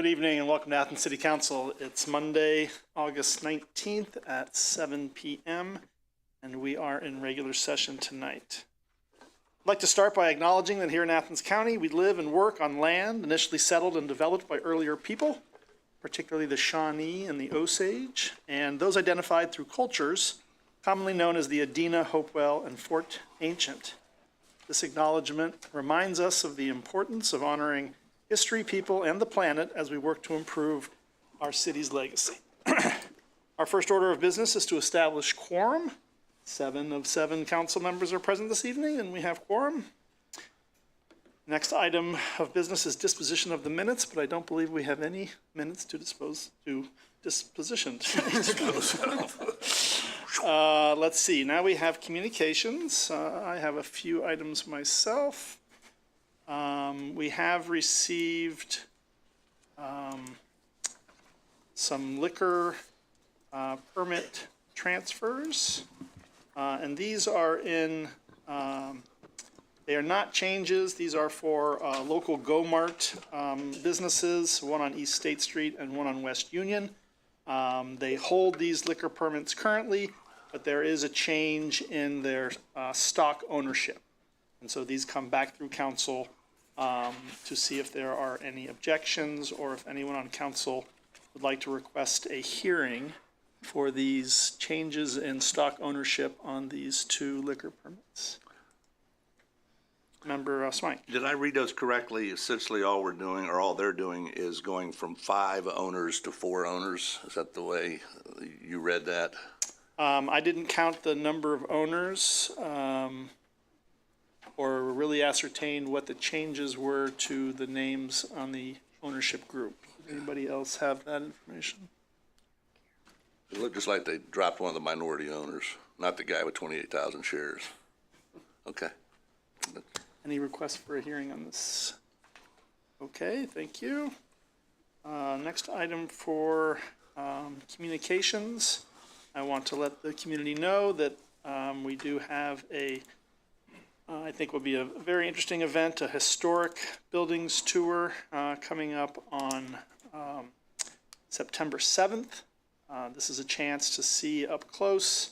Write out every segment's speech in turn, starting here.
Good evening and welcome to Athens City Council. It's Monday, August 19th at 7 p.m. and we are in regular session tonight. I'd like to start by acknowledging that here in Athens County, we live and work on land initially settled and developed by earlier people, particularly the Shawnee and the Osage, and those identified through cultures commonly known as the Adena, Hopewell, and Fort Ancient. This acknowledgement reminds us of the importance of honoring history, people, and the planet as we work to improve our city's legacy. Our first order of business is to establish quorum. 7 of 7 council members are present this evening, and we have quorum. Next item of business is disposition of the minutes, but I don't believe we have any minutes to disposition. Let's see, now we have communications. I have a few items myself. We have received some liquor permit transfers, and these are in, they are not changes. These are for local Go-Mart businesses, one on East State Street and one on West Union. They hold these liquor permits currently, but there is a change in their stock ownership. And so these come back through council to see if there are any objections or if anyone on council would like to request a hearing for these changes in stock ownership on these 2 liquor permits. Member Swank. Did I read those correctly? Essentially all we're doing, or all they're doing, is going from 5 owners to 4 owners. Is that the way you read that? I didn't count the number of owners or really ascertain what the changes were to the names on the ownership group. Anybody else have that information? It looked just like they dropped one of the minority owners, not the guy with 28,000 shares. Okay. Any requests for a hearing on this? Okay, thank you. Next item for communications. I want to let the community know that we do have a, I think will be a very interesting event, a historic buildings tour coming up on September 7th. This is a chance to see up close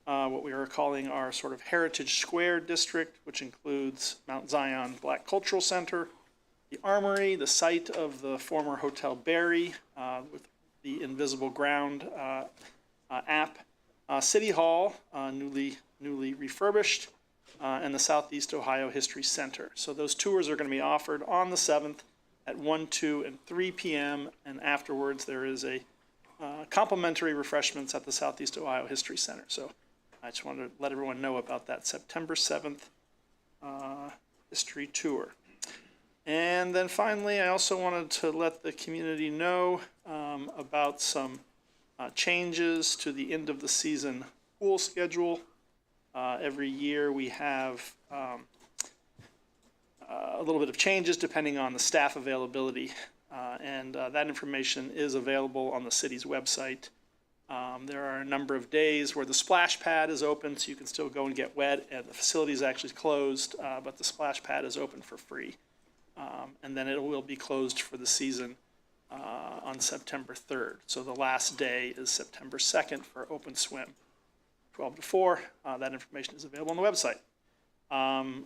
what we are calling our sort of Heritage Square district, which includes Mount Zion Black Cultural Center, the Armory, the site of the former Hotel Barry with the Invisible Ground app, City Hall, newly refurbished, and the Southeast Ohio History Center. So those tours are going to be offered on the 7th at 1, 2, and 3 p.m. And afterwards there is a complimentary refreshments at the Southeast Ohio History Center. So I just wanted to let everyone know about that September 7th history tour. And then finally, I also wanted to let the community know about some changes to the end of the season pool schedule. Every year we have a little bit of changes depending on the staff availability. And that information is available on the city's website. There are a number of days where the splash pad is open, so you can still go and get wet, and the facility is actually closed, but the splash pad is open for free. And then it will be closed for the season on September 3rd. So the last day is September 2nd for open swim, 12 to 4. That information is available on the website.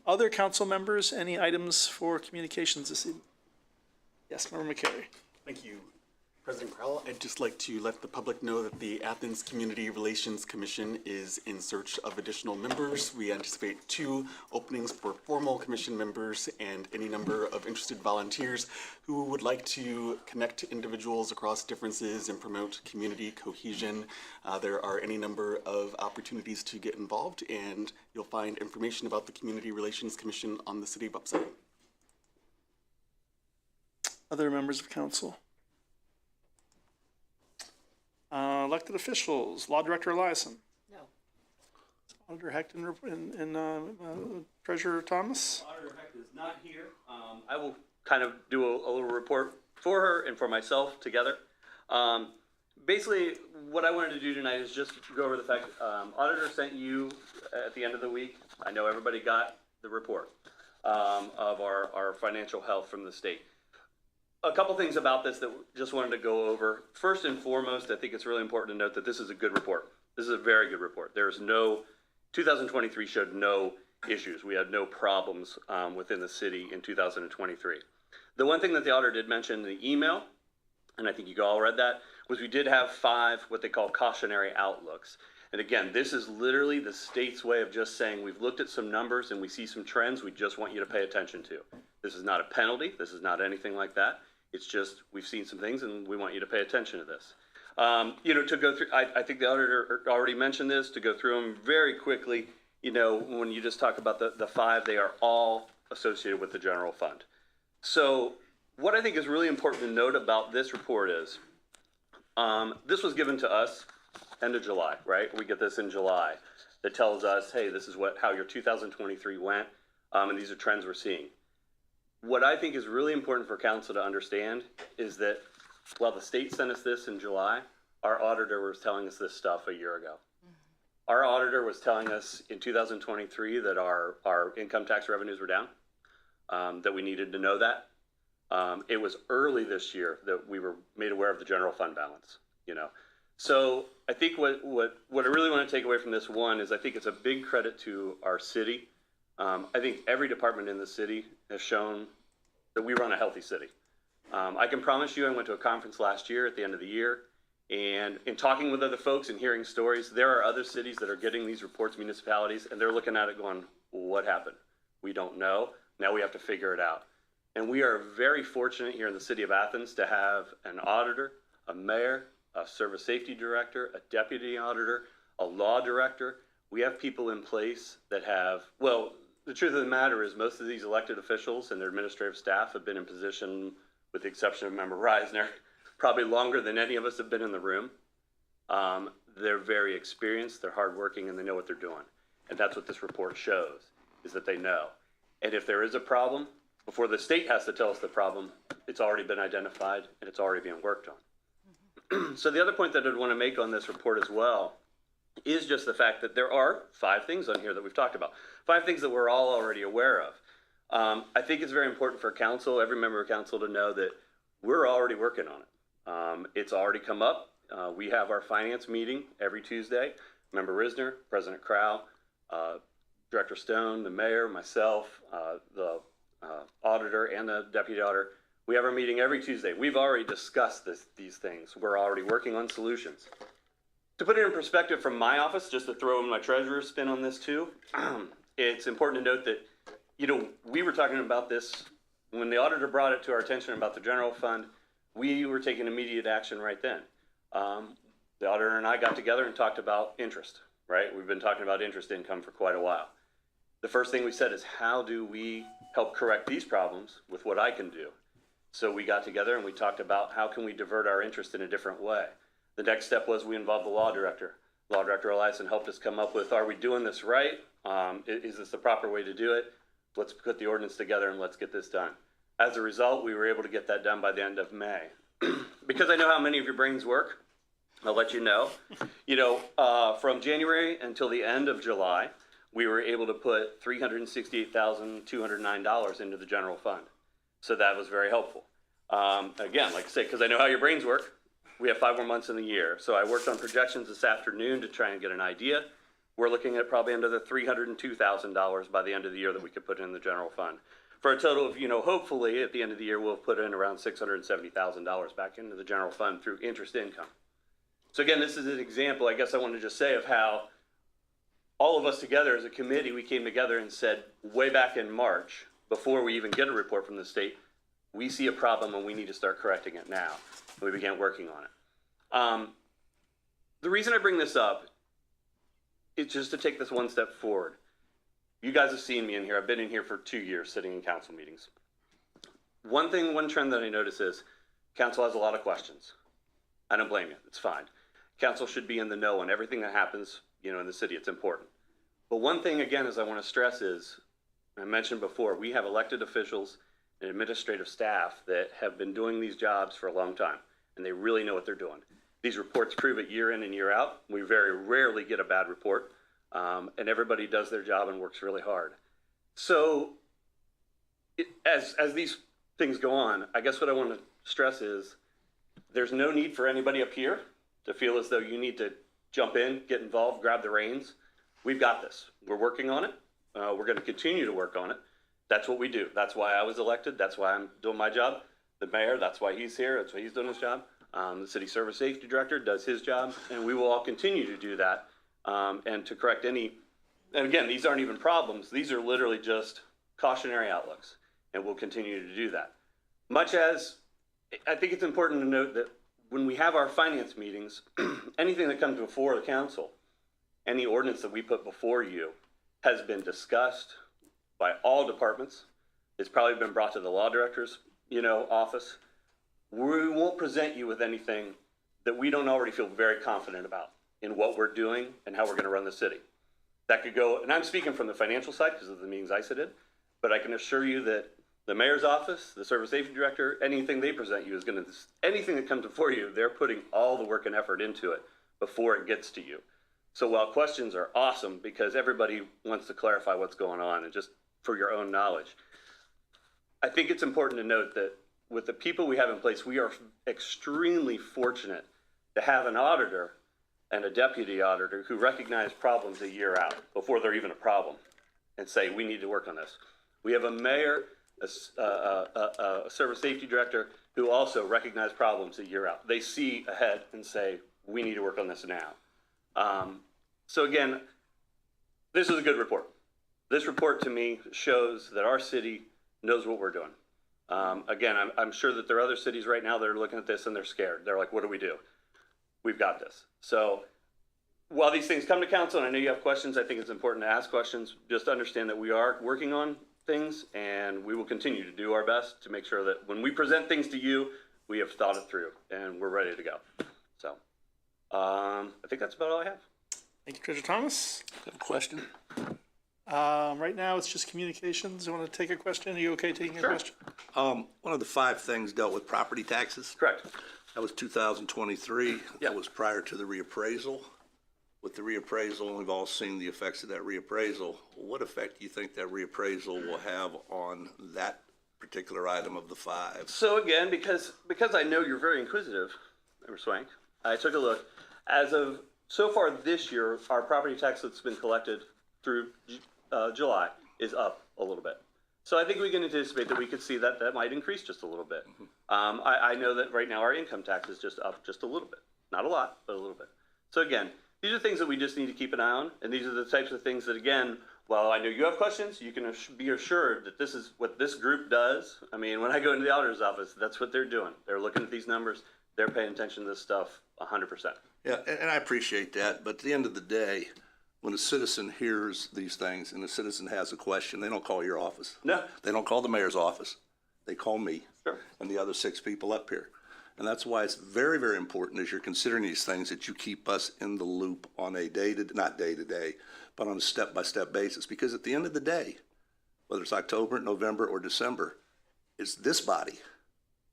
Other council members, any items for communications this evening? Yes, Member McCary. Thank you, President Crowell. I'd just like to let the public know that the Athens Community Relations Commission is in search of additional members. We anticipate 2 openings for formal commission members and any number of interested volunteers who would like to connect to individuals across differences and promote community cohesion. There are any number of opportunities to get involved, and you'll find information about the Community Relations Commission on the city website. Other members of council? Elected officials, Law Director Eliason. No. Auditor Hecht and Treasurer Thomas. Auditor Hecht is not here. I will kind of do a little report for her and for myself together. Basically, what I wanted to do tonight is just go over the fact Auditor sent you at the end of the week. I know everybody got the report of our financial health from the state. A couple things about this that just wanted to go over. First and foremost, I think it's really important to note that this is a good report. This is a very good report. 2023 showed no issues. We had no problems within the city in 2023. The one thing that the auditor did mention in the email, and I think you all read that, was we did have 5 what they call cautionary outlooks. And again, this is literally the state's way of just saying, we've looked at some numbers and we see some trends we just want you to pay attention to. This is not a penalty. This is not anything like that. It's just, we've seen some things and we want you to pay attention to this. To go through, I think the auditor already mentioned this, to go through them very quickly. When you just talk about the 5, they are all associated with the general fund. So what I think is really important to note about this report is, this was given to us end of July, right? We get this in July that tells us, hey, this is how your 2023 went, and these are trends we're seeing. What I think is really important for council to understand is that while the state sent us this in July, our auditor was telling us this stuff a year ago. Our auditor was telling us in 2023 that our income tax revenues were down, that we needed to know that. It was early this year that we were made aware of the general fund balance, So I think what I really want to take away from this one is I think it's a big credit to our city. I think every department in the city has shown that we run a healthy city. I can promise you, I went to a conference last year at the end of the year, and in talking with other folks and hearing stories, there are other cities that are getting these reports, municipalities, and they're looking at it going, what happened? We don't know. Now we have to figure it out. And we are very fortunate here in the city of Athens to have an auditor, a mayor, a service safety director, a deputy auditor, a law director. We have people in place that have, well, the truth of the matter is most of these elected officials and their administrative staff have been in position, with the exception of Member Reisner, probably longer than any of us have been in the room. They're very experienced, they're hardworking, and they know what they're doing. And that's what this report shows, is that they know. And if there is a problem, before the state has to tell us the problem, it's already been identified and it's already being worked on. So the other point that I'd want to make on this report as well is just the fact that there are 5 things on here that we've talked about. 5 things that we're all already aware of. I think it's very important for council, every member of council, to know that we're already working on it. It's already come up. We have our finance meeting every Tuesday. Member Risner, President Crow, Director Stone, the mayor, myself, the auditor, and the deputy auditor. We have our meeting every Tuesday. We've already discussed these things. We're already working on solutions. To put it in perspective from my office, just to throw in my treasurer's spin on this too, it's important to note that, we were talking about this when the auditor brought it to our attention about the general fund. We were taking immediate action right then. The auditor and I got together and talked about interest, right? We've been talking about interest income for quite a while. The first thing we said is, how do we help correct these problems with what I can do? So we got together and we talked about how can we divert our interest in a different way. The next step was we involved the law director. Law Director Eliason helped us come up with, are we doing this right? Is this the proper way to do it? Let's put the ordinance together and let's get this done. As a result, we were able to get that done by the end of May. Because I know how many of your brains work, I'll let you know. From January until the end of July, we were able to put $368,209 into the general fund. So that was very helpful. Again, like I say, because I know how your brains work, we have 5 more months in the year. So I worked on projections this afternoon to try and get an idea. We're looking at probably under the $302,000 by the end of the year that we could put in the general fund. For a total of, hopefully at the end of the year, we'll put in around $670,000 back into the general fund through interest income. So again, this is an example, I guess I want to just say, of how all of us together as a committee, we came together and said way back in March, before we even get a report from the state, we see a problem and we need to start correcting it now. And we began working on it. The reason I bring this up is just to take this one step forward. You guys have seen me in here. I've been in here for 2 years sitting in council meetings. One trend that I notice is council has a lot of questions. I don't blame you. It's fine. Council should be in the know on everything that happens, in the city. It's important. But one thing, again, is I want to stress is, I mentioned before, we have elected officials and administrative staff that have been doing these jobs for a long time, and they really know what they're doing. These reports prove it year in and year out. We very rarely get a bad report, and everybody does their job and works really hard. So as these things go on, I guess what I want to stress is there's no need for anybody up here to feel as though you need to jump in, get involved, grab the reins. We've got this. We're working on it. We're going to continue to work on it. That's what we do. That's why I was elected. That's why I'm doing my job. The mayor, that's why he's here. That's why he's doing his job. The city service safety director does his job, and we will all continue to do that and to correct any. And again, these aren't even problems. These are literally just cautionary outlooks, and we'll continue to do that. Much as I think it's important to note that when we have our finance meetings, anything that comes before the council, any ordinance that we put before you has been discussed by all departments. It's probably been brought to the law director's, office. We won't present you with anything that we don't already feel very confident about in what we're doing and how we're going to run the city. That could go, and I'm speaking from the financial side because of the meetings I sit in, but I can assure you that the mayor's office, the service safety director, anything they present you is going to, anything that comes before you, they're putting all the work and effort into it before it gets to you. So while questions are awesome because everybody wants to clarify what's going on and just for your own knowledge, I think it's important to note that with the people we have in place, we are extremely fortunate to have an auditor and a deputy auditor who recognize problems a year out before they're even a problem and say, we need to work on this. We have a mayor, a service safety director who also recognize problems a year out. They see ahead and say, we need to work on this now. So again, this is a good report. This report to me shows that our city knows what we're doing. Again, I'm sure that there are other cities right now that are looking at this and they're scared. They're like, what do we do? We've got this. So while these things come to council, and I know you have questions, I think it's important to ask questions. Just understand that we are working on things and we will continue to do our best to make sure that when we present things to you, we have thought it through and we're ready to go. So I think that's about all I have. Thank you, Treasurer Thomas. Have a question? Right now, it's just communications. You want to take a question? Are you okay taking a question? One of the 5 things dealt with property taxes. Correct. That was 2023. Yeah. That was prior to the reappraisal. With the reappraisal, we've all seen the effects of that reappraisal. What effect do you think that reappraisal will have on that particular item of the 5? So again, because I know you're very inquisitive, Member Swank, I took a look. As of so far this year, our property tax that's been collected through July is up a little bit. So I think we can anticipate that we could see that might increase just a little bit. I know that right now our income tax is just up just a little bit. Not a lot, but a little bit. So again, these are things that we just need to keep an eye on. And these are the types of things that, again, while I know you have questions, you can be assured that this is what this group does. I mean, when I go into the auditor's office, that's what they're doing. They're looking at these numbers. They're paying attention to this stuff 100%. Yeah, and I appreciate that, but at the end of the day, when a citizen hears these things and a citizen has a question, they don't call your office. No. They don't call the mayor's office. They call me Sure. and the other 6 people up here. And that's why it's very, very important as you're considering these things that you keep us in the loop on a not day-to-day, but on a step-by-step basis. Because at the end of the day, whether it's October, November, or December, it's this body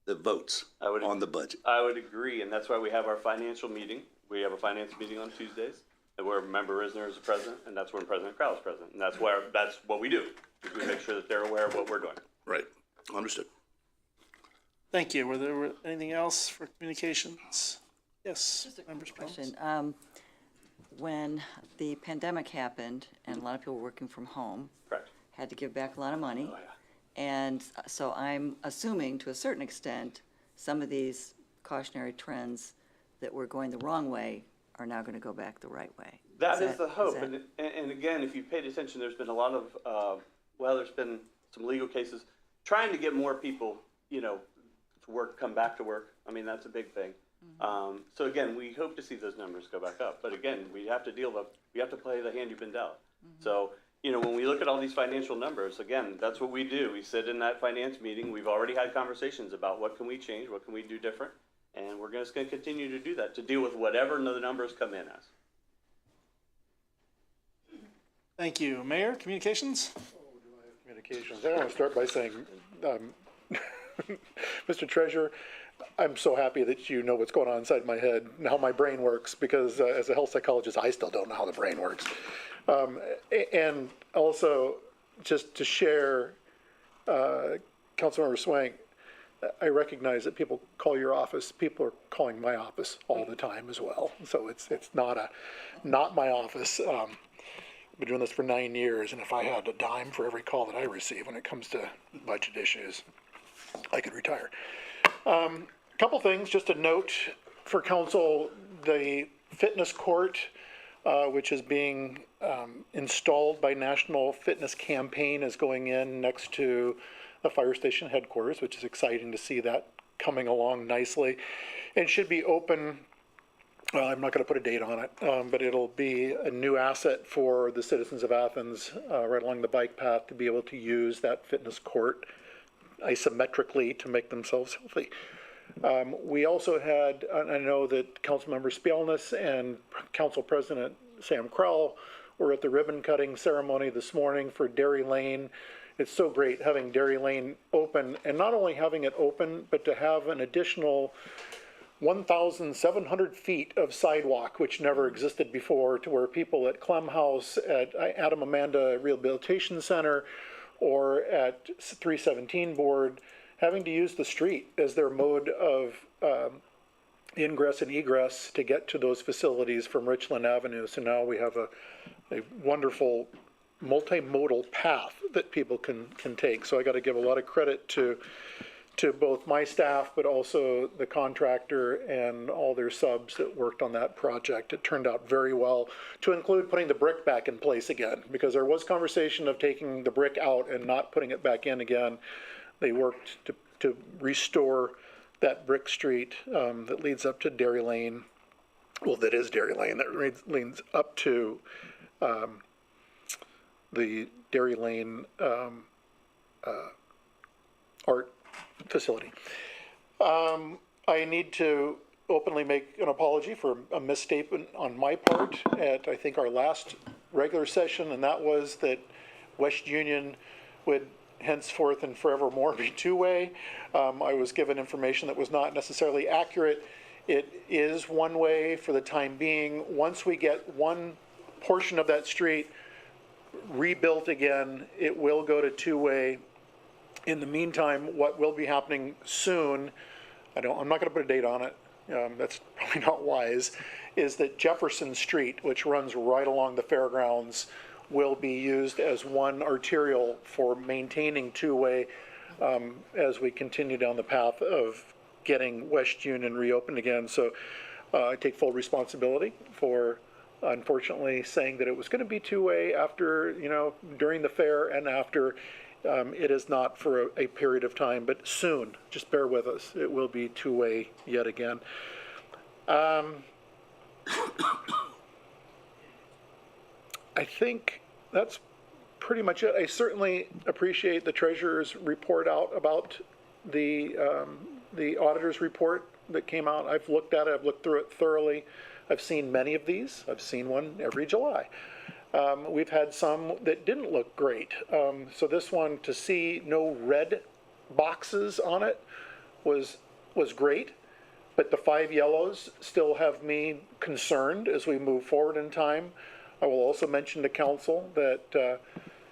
that votes on the budget. I would agree, and that's why we have our financial meeting. We have a finance meeting on Tuesdays, and where Member Risner is the president, and that's when President Crowell is president. And that's what we do, is we make sure that they're aware of what we're doing. Right. Understood. Thank you. Were there anything else for communications? Yes, Member Spence. Question. When the pandemic happened and a lot of people were working from home, Correct. had to give back a lot of money. Oh, yeah. And so I'm assuming to a certain extent, some of these cautionary trends that were going the wrong way are now going to go back the right way. That is the hope. that- And again, if you paid attention, there's been a lot of, there's been some legal cases trying to get more people, to work, come back to work. I mean, that's a big thing. So again, we hope to see those numbers go back up. But again, we have to play the hand you've been dealt. So, when we look at all these financial numbers, again, that's what we do. We sit in that finance meeting. We've already had conversations about what can we change, what can we do different. And we're just going to continue to do that, to deal with whatever the numbers come in as. Thank you. Mayor, communications? Communications. I want to start by saying, Mr. Treasurer, I'm so happy that you know what's going on inside my head and how my brain works, because as a health psychologist, I still don't know how the brain works. And also, just to share, Councilmember Swank, I recognize that people call your office, people are calling my office all the time as well. So it's not my office. I've been doing this for 9 years, and if I had a dime for every call that I receive when it comes to budget issues, I could retire. Couple things, just a note for council, the fitness court, which is being installed by National Fitness Campaign, is going in next to the fire station headquarters, which is exciting to see that coming along nicely. And should be open, I'm not going to put a date on it, but it'll be a new asset for the citizens of Athens right along the bike path to be able to use that fitness court isometrically to make themselves healthy. We also had, I know that Councilmember Spielness and Council President Sam Krell were at the ribbon cutting ceremony this morning for Dairy Lane. It's so great having Dairy Lane open, and not only having it open, but to have an additional 1,700 feet of sidewalk, which never existed before, to where people at Clem House, at Adam Amanda Rehabilitation Center, or at 317 Board, having to use the street as their mode of ingress and egress to get to those facilities from Richland Avenue. So now we have a wonderful multimodal path that people can take. So I got to give a lot of credit to both my staff, but also the contractor and all their subs that worked on that project. It turned out very well, to include putting the brick back in place again, because there was conversation of taking the brick out and not putting it back in again. They worked to restore that brick street that leads up to Dairy Lane. Well, that is Dairy Lane, that leads up to the Dairy Lane art facility. I need to openly make an apology for a misstatement on my part at, I think, our last regular session, and that was that West Union would henceforth and forevermore be two-way. I was given information that was not necessarily accurate. It is one-way for the time being. Once we get one portion of that street rebuilt again, it will go to two-way. In the meantime, what will be happening soon, I'm not going to put a date on it, that's probably not wise, is that Jefferson Street, which runs right along the fairgrounds, will be used as one arterial for maintaining two-way as we continue down the path of getting West Union reopened again. So I take full responsibility for, unfortunately, saying that it was going to be two-way after, during the fair and after. It is not for a period of time, but soon, just bear with us, it will be two-way yet again. I think that's pretty much it. I certainly appreciate the treasurer's report out about the auditor's report that came out. I've looked at it, I've looked through it thoroughly. I've seen many of these. I've seen one every July. We've had some that didn't look great. So this one, to see no red boxes on it was great, but the 5 yellows still have me concerned as we move forward in time. I will also mention to council that,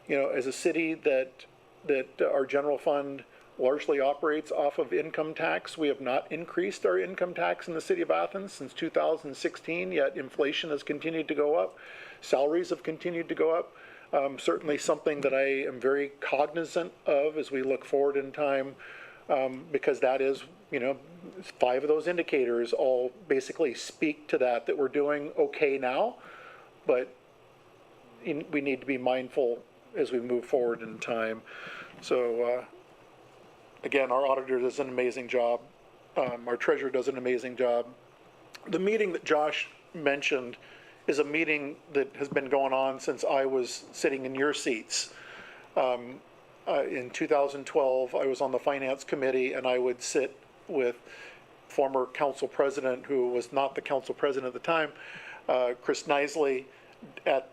as a city that our general fund largely operates off of income tax, we have not increased our income tax in the city of Athens since 2016, yet inflation has continued to go up. Salaries have continued to go up. Certainly something that I am very cognizant of as we look forward in time, because that is, 5 of those indicators all basically speak to that we're doing okay now, but we need to be mindful as we move forward in time. So again, our auditor does an amazing job. Our treasurer does an amazing job. The meeting that Josh mentioned is a meeting that has been going on since I was sitting in your seats. In 2012, I was on the finance committee, and I would sit with former council president, who was not the council president at the time, Chris Nisley, at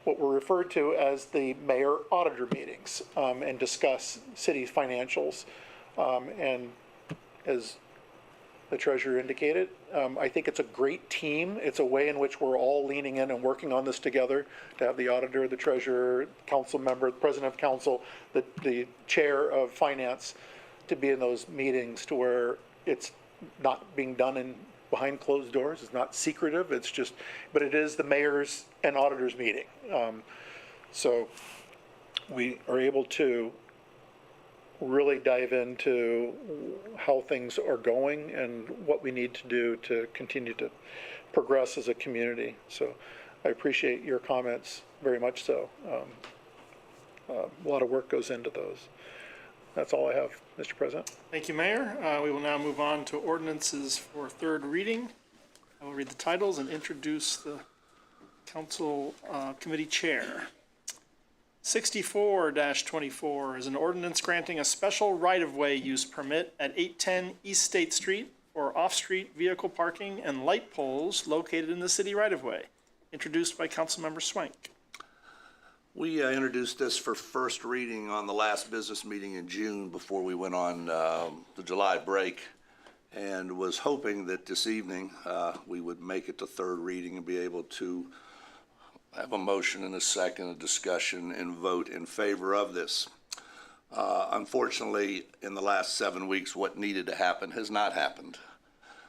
what were referred to as the mayor auditor meetings, and discuss city financials. And as the treasurer indicated, I think it's a great team. It's a way in which we're all leaning in and working on this together, to have the auditor, the treasurer, council member, the president of council, the chair of finance, to be in those meetings to where it's not being done behind closed doors. It's not secretive. It's just, but it is the mayor's and auditor's meeting. So we are able to really dive into how things are going and what we need to do to continue to progress as a community. So I appreciate your comments very much so. A lot of work goes into those. That's all I have, Mr. President. Thank you, Mayor. We will now move on to ordinances for third reading. I will read the titles and introduce the council committee chair. 64-24 is an ordinance granting a special right-of-way use permit at 810 East State Street for off-street vehicle parking and light poles located in the city right-of-way, introduced by Councilmember Swank. We introduced this for first reading on the last business meeting in June before we went on the July break, and was hoping that this evening we would make it to third reading and be able to have a motion and a second, a discussion, and vote in favor of this. Unfortunately, in the last 7 weeks, what needed to happen has not happened.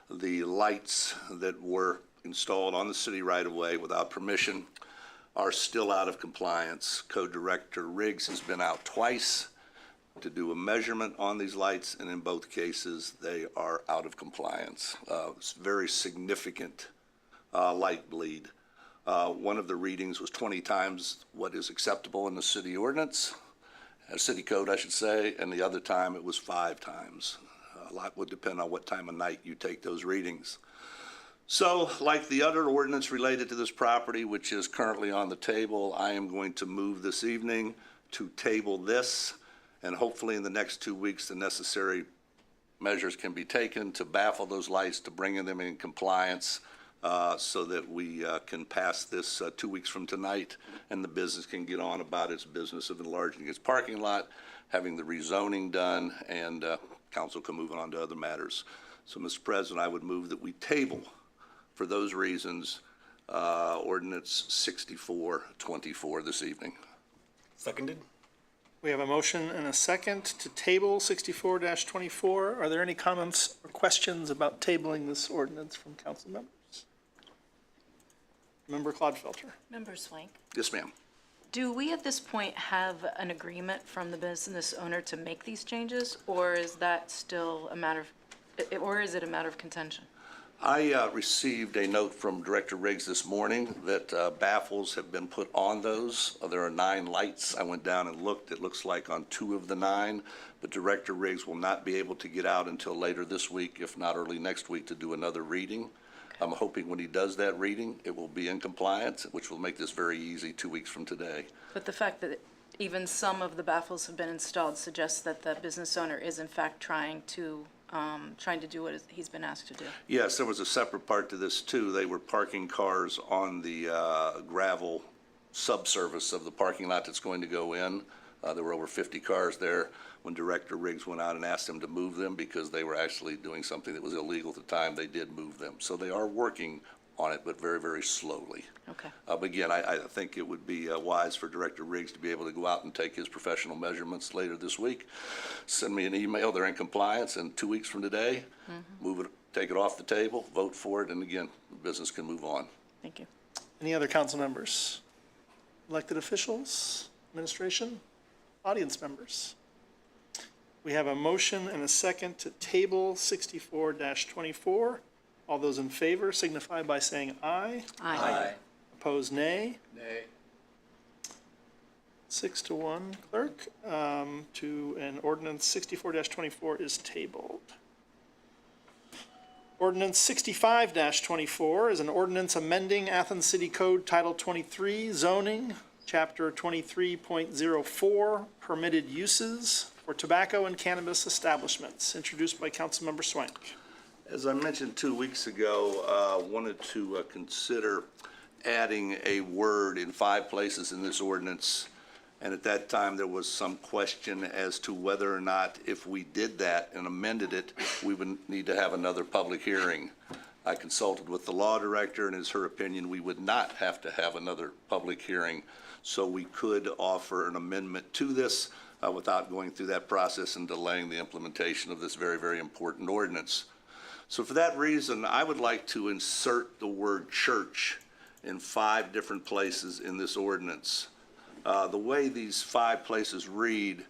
The lights that were installed on the city right-of-way without permission are still out of compliance. Code Director Riggs has been out twice to do a measurement on these lights, and in both cases, they are out of compliance. It's very significant light bleed. One of the readings was 20 times what is acceptable in the city ordinance, city code, I should say, and the other time it was 5 times. A lot would depend on what time of night you take those readings. So, like the other ordinance related to this property, which is currently on the table, I am going to move this evening to table this, and hopefully in the next 2 weeks, the necessary measures can be taken to baffle those lights, to bring them in compliance, so that we can pass this 2 weeks from tonight, and the business can get on about its business of enlarging its parking lot, having the rezoning done, and council can move on to other matters. So, Mr. President, I would move that we table, for those reasons, ordinance 64-24 this evening. Seconded? We have a motion and a second to table 64-24. Are there any comments or questions about tabling this ordinance from council members? Member Clodfelter. Member Swank, Yes, ma'am. do we at this point have an agreement from the business owner to make these changes, or is that still a matter of, or is it a matter of contention? I received a note from Director Riggs this morning that baffles have been put on those. There are 9 lights. I went down and looked. It looks like on 2 of the 9, but Director Riggs will not be able to get out until later this week, if not early next week, to do another reading. I'm hoping when he does that reading, it will be in compliance, which will make this very easy 2 weeks from today. But the fact that even some of the baffles have been installed suggests that the business owner is in fact trying to do what he's been asked to do. Yes, there was a separate part to this too. They were parking cars on the gravel subsurface of the parking lot that's going to go in. There were over 50 cars there when Director Riggs went out and asked them to move them because they were actually doing something that was illegal at the time. They did move them. So they are working on it, but very, very slowly. Okay. But again, I think it would be wise for Director Riggs to be able to go out and take his professional measurements later this week. Send me an email, they're in compliance, and 2 weeks from today, move it, take it off the table, vote for it, and again, the business can move on. Thank you. Any other council members? Elected officials, administration, audience members? We have a motion and a second to table 64-24. All those in favor signify by saying aye. Aye. Opposed, nay. Nay. 6-1, clerk, to an ordinance 64-24 is tabled. Ordinance 65-24 is an ordinance amending Athens City Code Title 23 zoning, Chapter 23.04, permitted uses for tobacco and cannabis establishments, introduced by Councilmember Swank. As I mentioned 2 weeks ago, wanted to consider adding a word in 5 places in this ordinance. And at that time, there was some question as to whether or not if we did that and amended it, we would need to have another public hearing. I consulted with the law director, and it's her opinion we would not have to have another public hearing, so we could offer an amendment to this without going through that process and delaying the implementation of this very, very important ordinance. So for that reason, I would like to insert the word church in 5 different places in this ordinance. The way these 5 places read,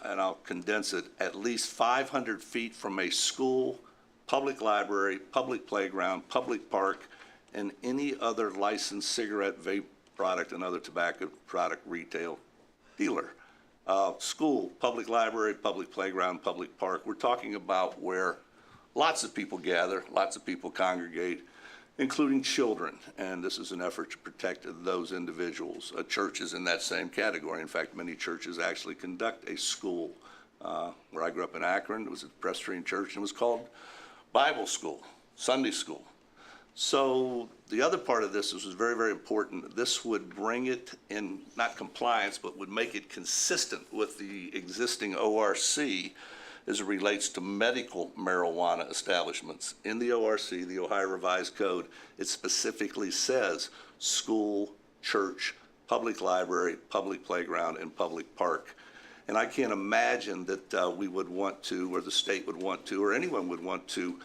and I'll condense it, at least 500 feet from a school, public library, public playground, public park, and any other licensed cigarette, vape product, and other tobacco product retail dealer. School, public library, public playground, public park. We're talking about where lots of people gather, lots of people congregate, including children, and this is an effort to protect those individuals. A church is in that same category. In fact, many churches actually conduct a school. Where I grew up in Akron, it was a Presbyterian church, and it was called Bible school, Sunday school. So the other part of this was very, very important. This would bring it in, not compliance, but would make it consistent with the existing ORC as it relates to medical marijuana establishments. In the ORC, the Ohio Revised Code, it specifically says school, church, public library, public playground, and public park. And I can't imagine that we would want to, or the state would want to, or anyone would want to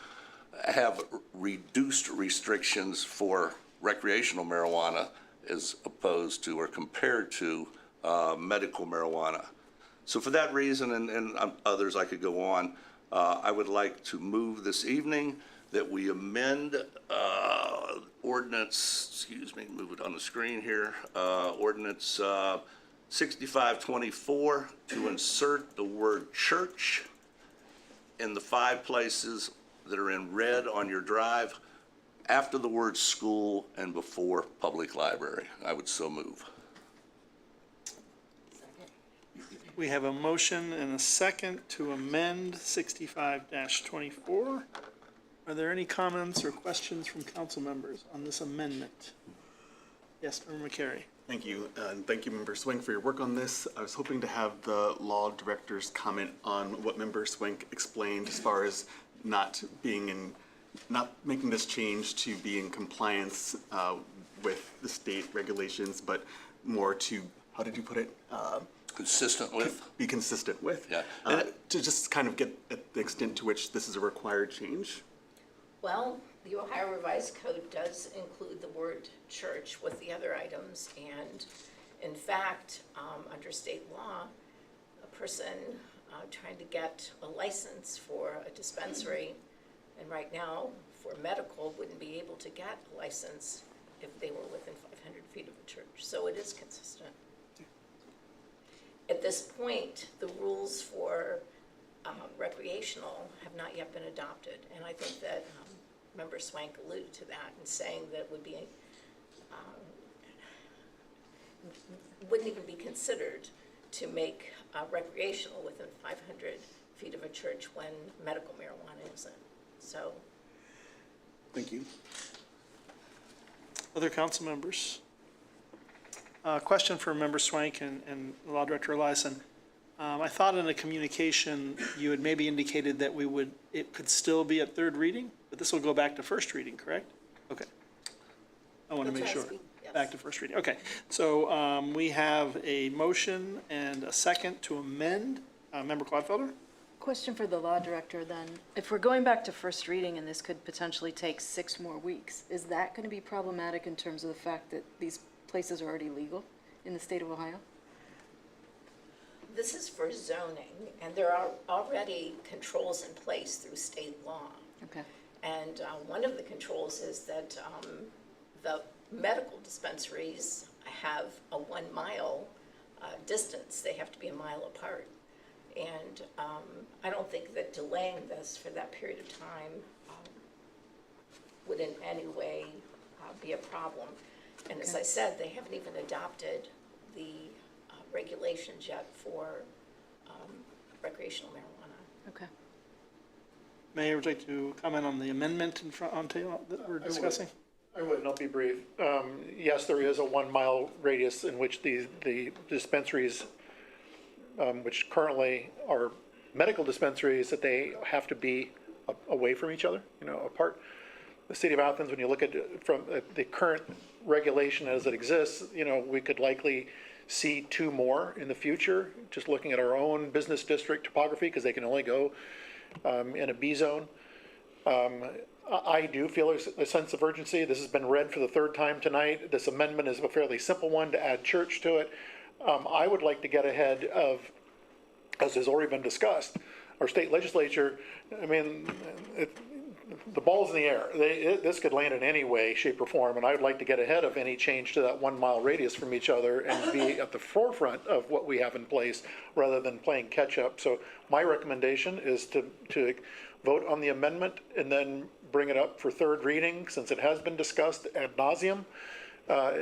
have reduced restrictions for recreational marijuana as opposed to or compared to medical marijuana. So for that reason, and others I could go on, I would like to move this evening that we amend ordinance, move it on the screen here, ordinance 6524 to insert the word church in the 5 places that are in red on your drive after the word school and before public library. I would so move. We have a motion and a second to amend 65-24. Are there any comments or questions from council members on this amendment? Yes, Member McCary. Thank you, and thank you, Member Swank, for your work on this. I was hoping to have the law director's comment on what Member Swank explained as far as not making this change to be in compliance with the state regulations, but more to, how did you put it? Consistent with? Be consistent with. Yeah. To just kind of get at the extent to which this is a required change. Well, the Ohio Revised Code does include the word church with the other items, and in fact, under state law, a person trying to get a license for a dispensary, and right now, for medical, wouldn't be able to get a license if they were within 500 feet of a church, so it is consistent. At this point, the rules for recreational have not yet been adopted, and I think that Member Swank alluded to that in saying that it would be, wouldn't even be considered to make recreational within 500 feet of a church when medical marijuana isn't. So. Thank you. Other council members? Question for Member Swank and Law Director Eliason. I thought in the communication, you had maybe indicated that it could still be at 3rd reading, but this will go back to 1st reading, correct? Okay. I want to make sure. Yes. Back to 1st reading. Okay. So we have a motion and a second to amend. Member Clodfelder? Question for the law director then. If we're going back to first reading and this could potentially take 6 more weeks, is that going to be problematic in terms of the fact that these places are already legal in the state of Ohio? This is for zoning, and there are already controls in place through state law. Okay. And one of the controls is that the medical dispensaries have a 1 mile distance. They have to be a mile apart. And I don't think that delaying this for that period of time would in any way be a problem. And as I said, they haven't even adopted the regulations yet for recreational marijuana. Okay. Mayor, would you like to comment on the amendment in front on table that we're discussing? I would, and I'll be brief. Yes, there is a 1 mile radius in which the dispensaries, which currently are medical dispensaries, that they have to be away from each other, apart. the city of Athens, when you look at it from the current regulation as it exists, we could likely see 2 more in the future, just looking at our own business district topography, because they can only go in a B zone. I do feel a sense of urgency. This has been read for the 3rd time tonight. This amendment is a fairly simple one to add church to it. I would like to get ahead of, as has already been discussed, our state legislature. I mean, the ball's in the air. This could land in any way, shape, or form, and I would like to get ahead of any change to that 1 mile radius from each other and be at the forefront of what we have in place rather than playing catch up. So my recommendation is to vote on the amendment and then bring it up for 3rd reading, since it has been discussed ad nauseum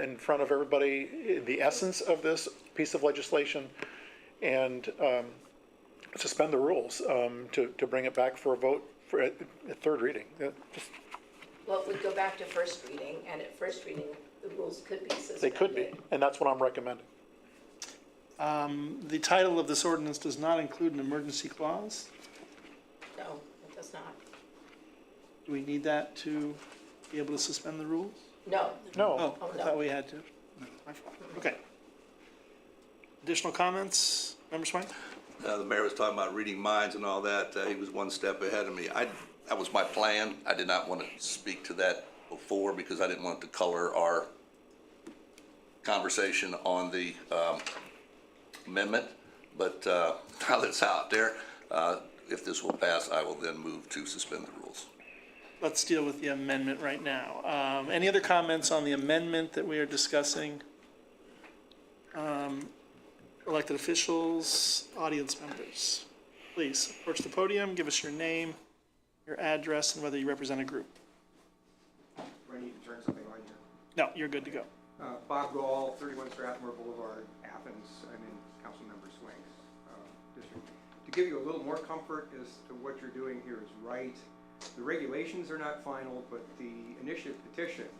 in front of everybody, the essence of this piece of legislation, and suspend the rules to bring it back for a vote for at 3rd reading. Well, it would go back to first reading, and at first reading, the rules could be suspended. They could be, and that's what I'm recommending. The title of this ordinance does not include an emergency clause. No, it does not. Do we need that to be able to suspend the rules? No. No, Oh, I no. thought we had to. My fault. Okay. Additional comments, Member Swain? The mayor was talking about reading minds and all that. He was one step ahead of me. That was my plan. I did not want to speak to that before because I didn't want to color our conversation on the amendment. But now that it's out there, if this will pass, I will then move to suspend the rules. Let's deal with the amendment right now. Any other comments on the amendment that we are discussing? Elected officials, audience members, please approach the podium, give us your name, your address, and whether you represent a group. Do I need to turn something on here? No, you're good to go. Bob Gall, 31 Strathmore Boulevard, Athens. I'm in Councilmember Swank's district. To give you a little more comfort as to what you're doing here is right. The regulations are not final, but the initiative petition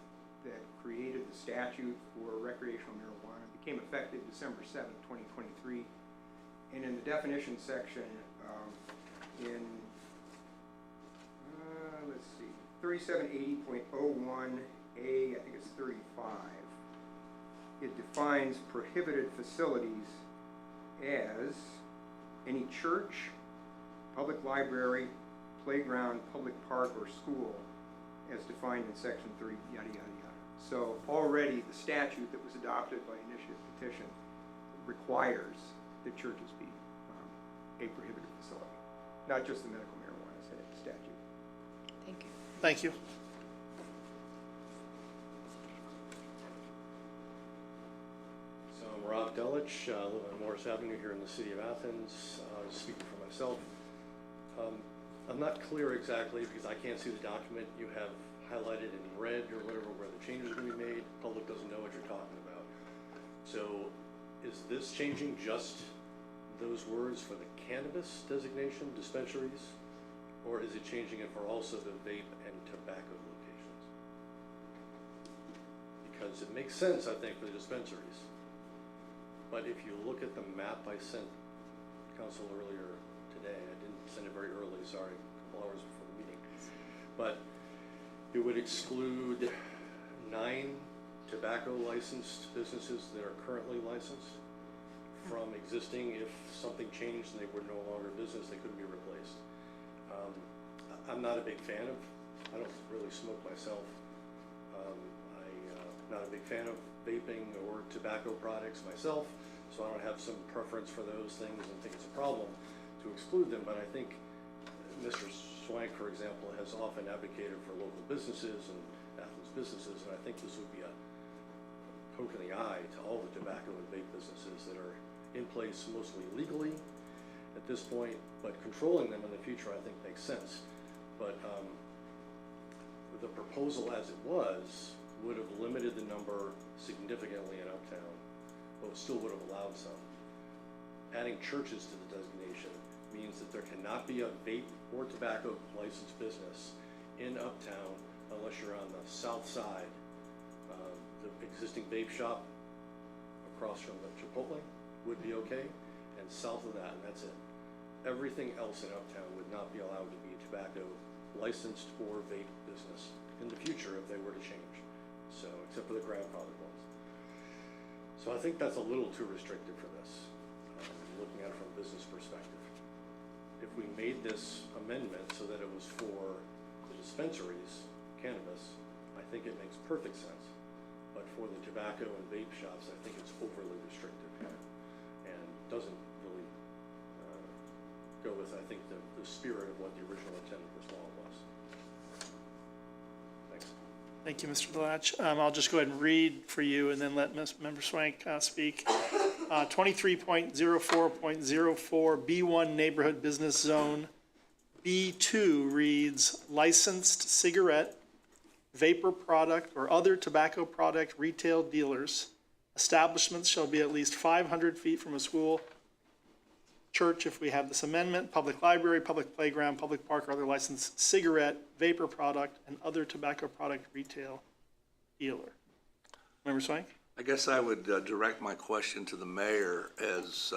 that created the statute for recreational marijuana became effective December 7th, 2023. And in the definition section, in, let's see, 3780.01A, I think it's 35, it defines prohibited facilities as any church, public library, playground, public park, or school as defined in section 30, yada, yada, yada. So already the statute that was adopted by initiative petition requires that churches be a prohibited facility, not just the medical marijuana statute. Thank you. Thank you. So I'm Rob Delich, I live on Morris Avenue here in the city of Athens, speaking for myself. I'm not clear exactly because I can't see the document you have highlighted in red or whatever where the changes are going to be made. The public doesn't know what you're talking about. So is this changing just those words for the cannabis designation, dispensaries? Or is it changing it for also the vape and tobacco locations? Because it makes sense, I think, for the dispensaries. But if you look at the map I sent council earlier today, I didn't send it very early, sorry, a couple hours before the meeting. But it would exclude 9 tobacco licensed businesses that are currently licensed from existing. If something changed and they were no longer a business, they couldn't be replaced. I'm not a big fan of, I don't really smoke myself. I'm not a big fan of vaping or tobacco products myself, so I don't have some preference for those things and think it's a problem to exclude them. But I think Mr. Swank, for example, has often advocated for local businesses and Athens businesses, and I think this would be a poke in the eye to all the tobacco and vape businesses that are in place mostly legally at this point, but controlling them in the future I think makes sense. But the proposal as it was would have limited the number significantly in Uptown, but still would have allowed some. Adding churches to the designation means that there cannot be a vape or tobacco licensed business in Uptown unless you're on the south side. The existing vape shop across from the Chipotle would be okay, and south of that, and that's it. Everything else in Uptown would not be allowed to be tobacco licensed or vape business in the future if they were to change. So, except for the grandfathered ones. So I think that's a little too restrictive for this, looking at it from a business perspective. If we made this amendment so that it was for the dispensaries, cannabis, I think it makes perfect sense. But for the tobacco and vape shops, I think it's overly restrictive and doesn't really go with, I think, the spirit of what the original intent of this law was. Thanks. Thank you, Mr. Delatch. I'll just go ahead and read for you and then let Member Swank speak. 23.04.04 B1 Neighborhood Business Zone. B2 reads licensed cigarette, vapor product, or other tobacco product retail dealers. Establishments shall be at least 500 feet from a school, church if we have this amendment, public library, public playground, public park, or other licensed cigarette, vapor product, and other tobacco product retail dealer. Member Swank? I guess I would direct my question to the mayor as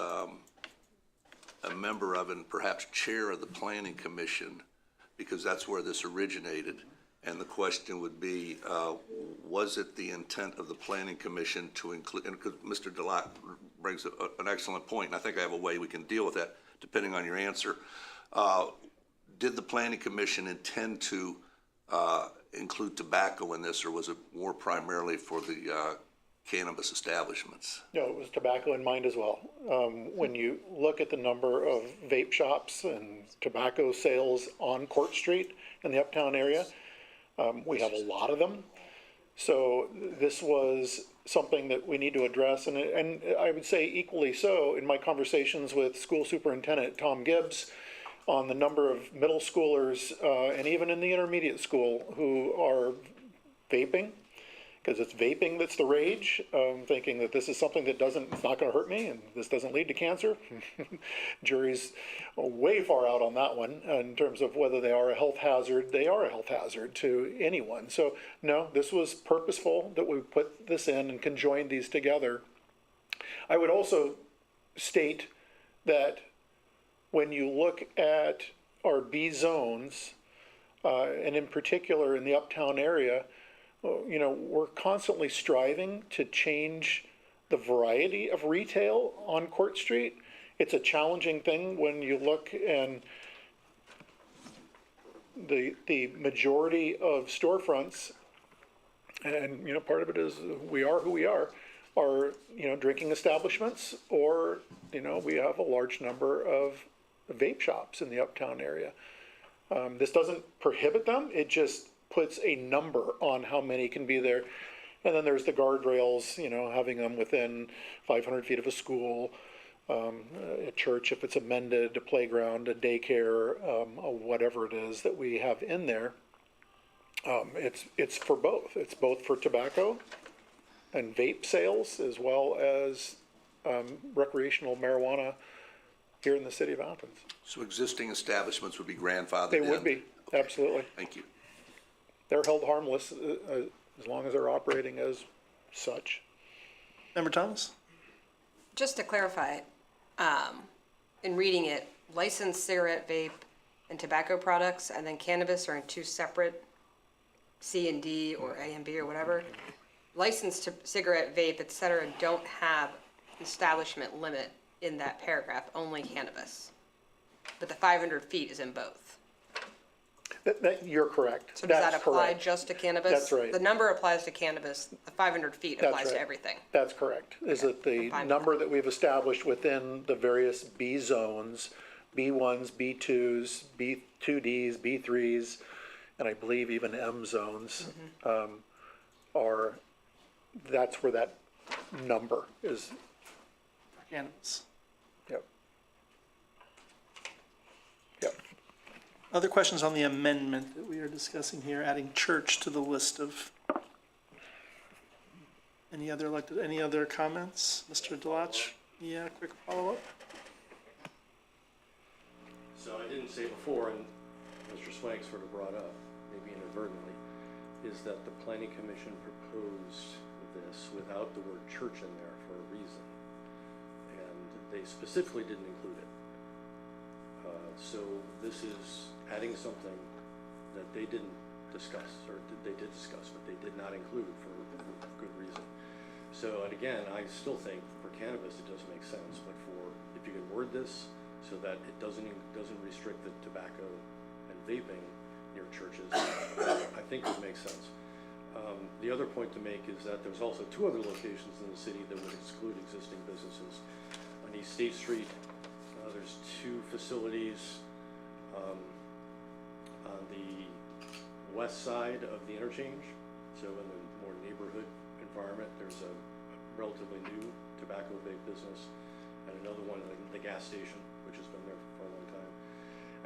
a member of and perhaps chair of the planning commission, because that's where this originated. And the question would be, was it the intent of the planning commission to include, and because Mr. Delatch brings an excellent point, and I think I have a way we can deal with that depending on your answer. Did the planning commission intend to include tobacco in this, or was it more primarily for the cannabis establishments? No, it was tobacco in mind as well. When you look at the number of vape shops and tobacco sales on Court Street in the Uptown area, we have a lot of them. So this was something that we need to address, and I would say equally so in my conversations with School Superintendent Tom Gibbs on the number of middle schoolers and even in the intermediate school who are vaping, because it's vaping that's the rage, thinking that this is something that it's not going to hurt me and this doesn't lead to cancer. Jury's way far out on that one in terms of whether they are a health hazard. They are a health hazard to anyone. So no, this was purposeful that we put this in and conjoined these together. I would also state that when you look at our B zones, and in particular in the Uptown area, you know, we're constantly striving to change the variety of retail on Court Street. It's a challenging thing when you look and the majority of storefronts, and, you know, part of it is we are who we are, you know, drinking establishments, or, you know, we have a large number of vape shops in the Uptown area. This doesn't prohibit them, it just puts a number on how many can be there. And then there's the guardrails, you know, having them within 500 feet of a school, a church if it's amended, a playground, a daycare, whatever it is that we have in there. It's for both. It's both for tobacco and vape sales as well as recreational marijuana here in the city of Athens. So existing establishments would be grandfathered They in? would be, Okay. absolutely. Thank you. They're held harmless as long as they're operating as such. Member Thomas? Just to clarify, in reading it, licensed cigarette, vape, and tobacco products, and then cannabis are in two separate C and D or A and B or whatever. Licensed cigarette, vape, et cetera, don't have establishment limit in that paragraph, only cannabis. But the 500 feet is in both. You're correct. So does that That's apply correct. just to cannabis? That's right. The number applies to cannabis, the 500 feet That's applies to right. everything. That's correct. Is that the I'm fine with number that we've established within the various B zones, B1s, B2s, B2Ds, B3s, and I believe even M zones, that's where that number is. Cannabis. Yep. Yep. Other questions on the amendment that we are discussing here, adding church to the list of any other comments? Mr. Delatch, yeah, quick follow-up? So I didn't say before, and Mr. Swank sort of brought up, maybe inadvertently, is that the planning commission proposed this without the word church in there for a reason. And they specifically didn't include it. So this is adding something that they didn't discuss, or they did discuss, but they did not include for good reason. So, and again, I still think for cannabis, it doesn't make sense, but if you can word this so that it doesn't restrict the tobacco and vaping near churches, I think it would make sense. The other point to make is that there's also 2 other locations in the city that would exclude existing businesses. On East State Street, there's 2 facilities. On the west side of the interchange, so in the more neighborhood environment, there's a relatively new tobacco vape business, and another one at the gas station, which has been there for a long time.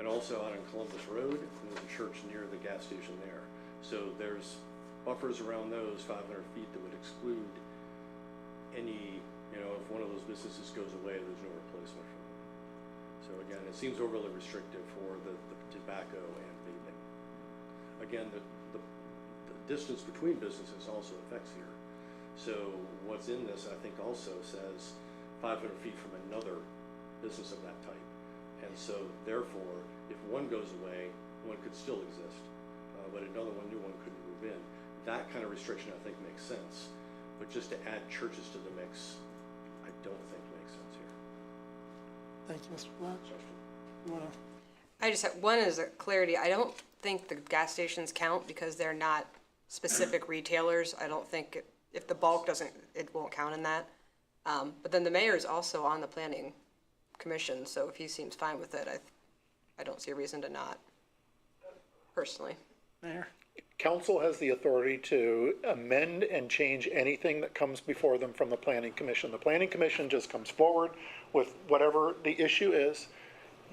And also out on Columbus Road, there's a church near the gas station there. So there's buffers around those 500 feet that would exclude any, if one of those businesses goes away, there's no replacement for them. So again, it seems overly restrictive for the tobacco and vaping. Again, the distance between businesses also affects here. So what's in this, I think, also says 500 feet from another business of that type. And so therefore, if one goes away, one could still exist, but another one, new one, couldn't move in. That kind of restriction, I think, makes sense. But just to add churches to the mix, I don't think makes sense here. Thank you, Mr. Black. You wanna? I just have, one is a clarity. I don't think the gas stations count because they're not specific retailers. I don't think if the bulk it won't count in that. But then the mayor is also on the planning commission, so if he seems fine with it, I don't see a reason to not, personally. Mayor? Council has the authority to amend and change anything that comes before them from the planning commission. The planning commission just comes forward with whatever the issue is.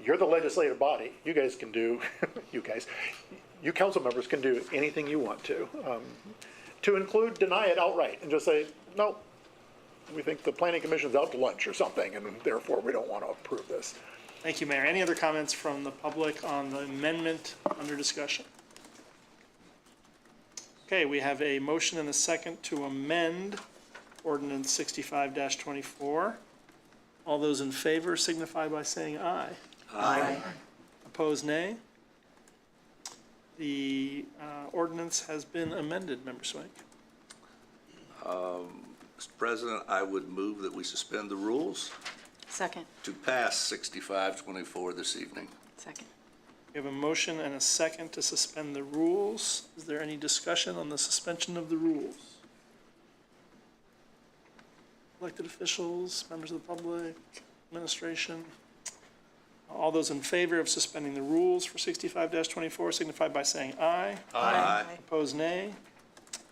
You're the legislative body. You guys can do, you council members can do anything you want to. To include, deny it outright and just say, no, we think the planning commission's out to lunch or something, and therefore we don't want to approve this. Thank you, Mayor. Any other comments from the public on the amendment under discussion? Okay, we have a motion and a second to amend ordinance 65-24. All those in favor signify by saying aye. Aye. Opposed, nay. The ordinance has been amended, Member Swank. Mr. President, I would move that we suspend the rules Second. to pass 65-24 this evening. Second. We have a motion and a second to suspend the rules. Is there any discussion on the suspension of the rules? Elected officials, members of the public, administration? All those in favor of suspending the rules for 65-24 signify by saying aye. Aye. Opposed, nay.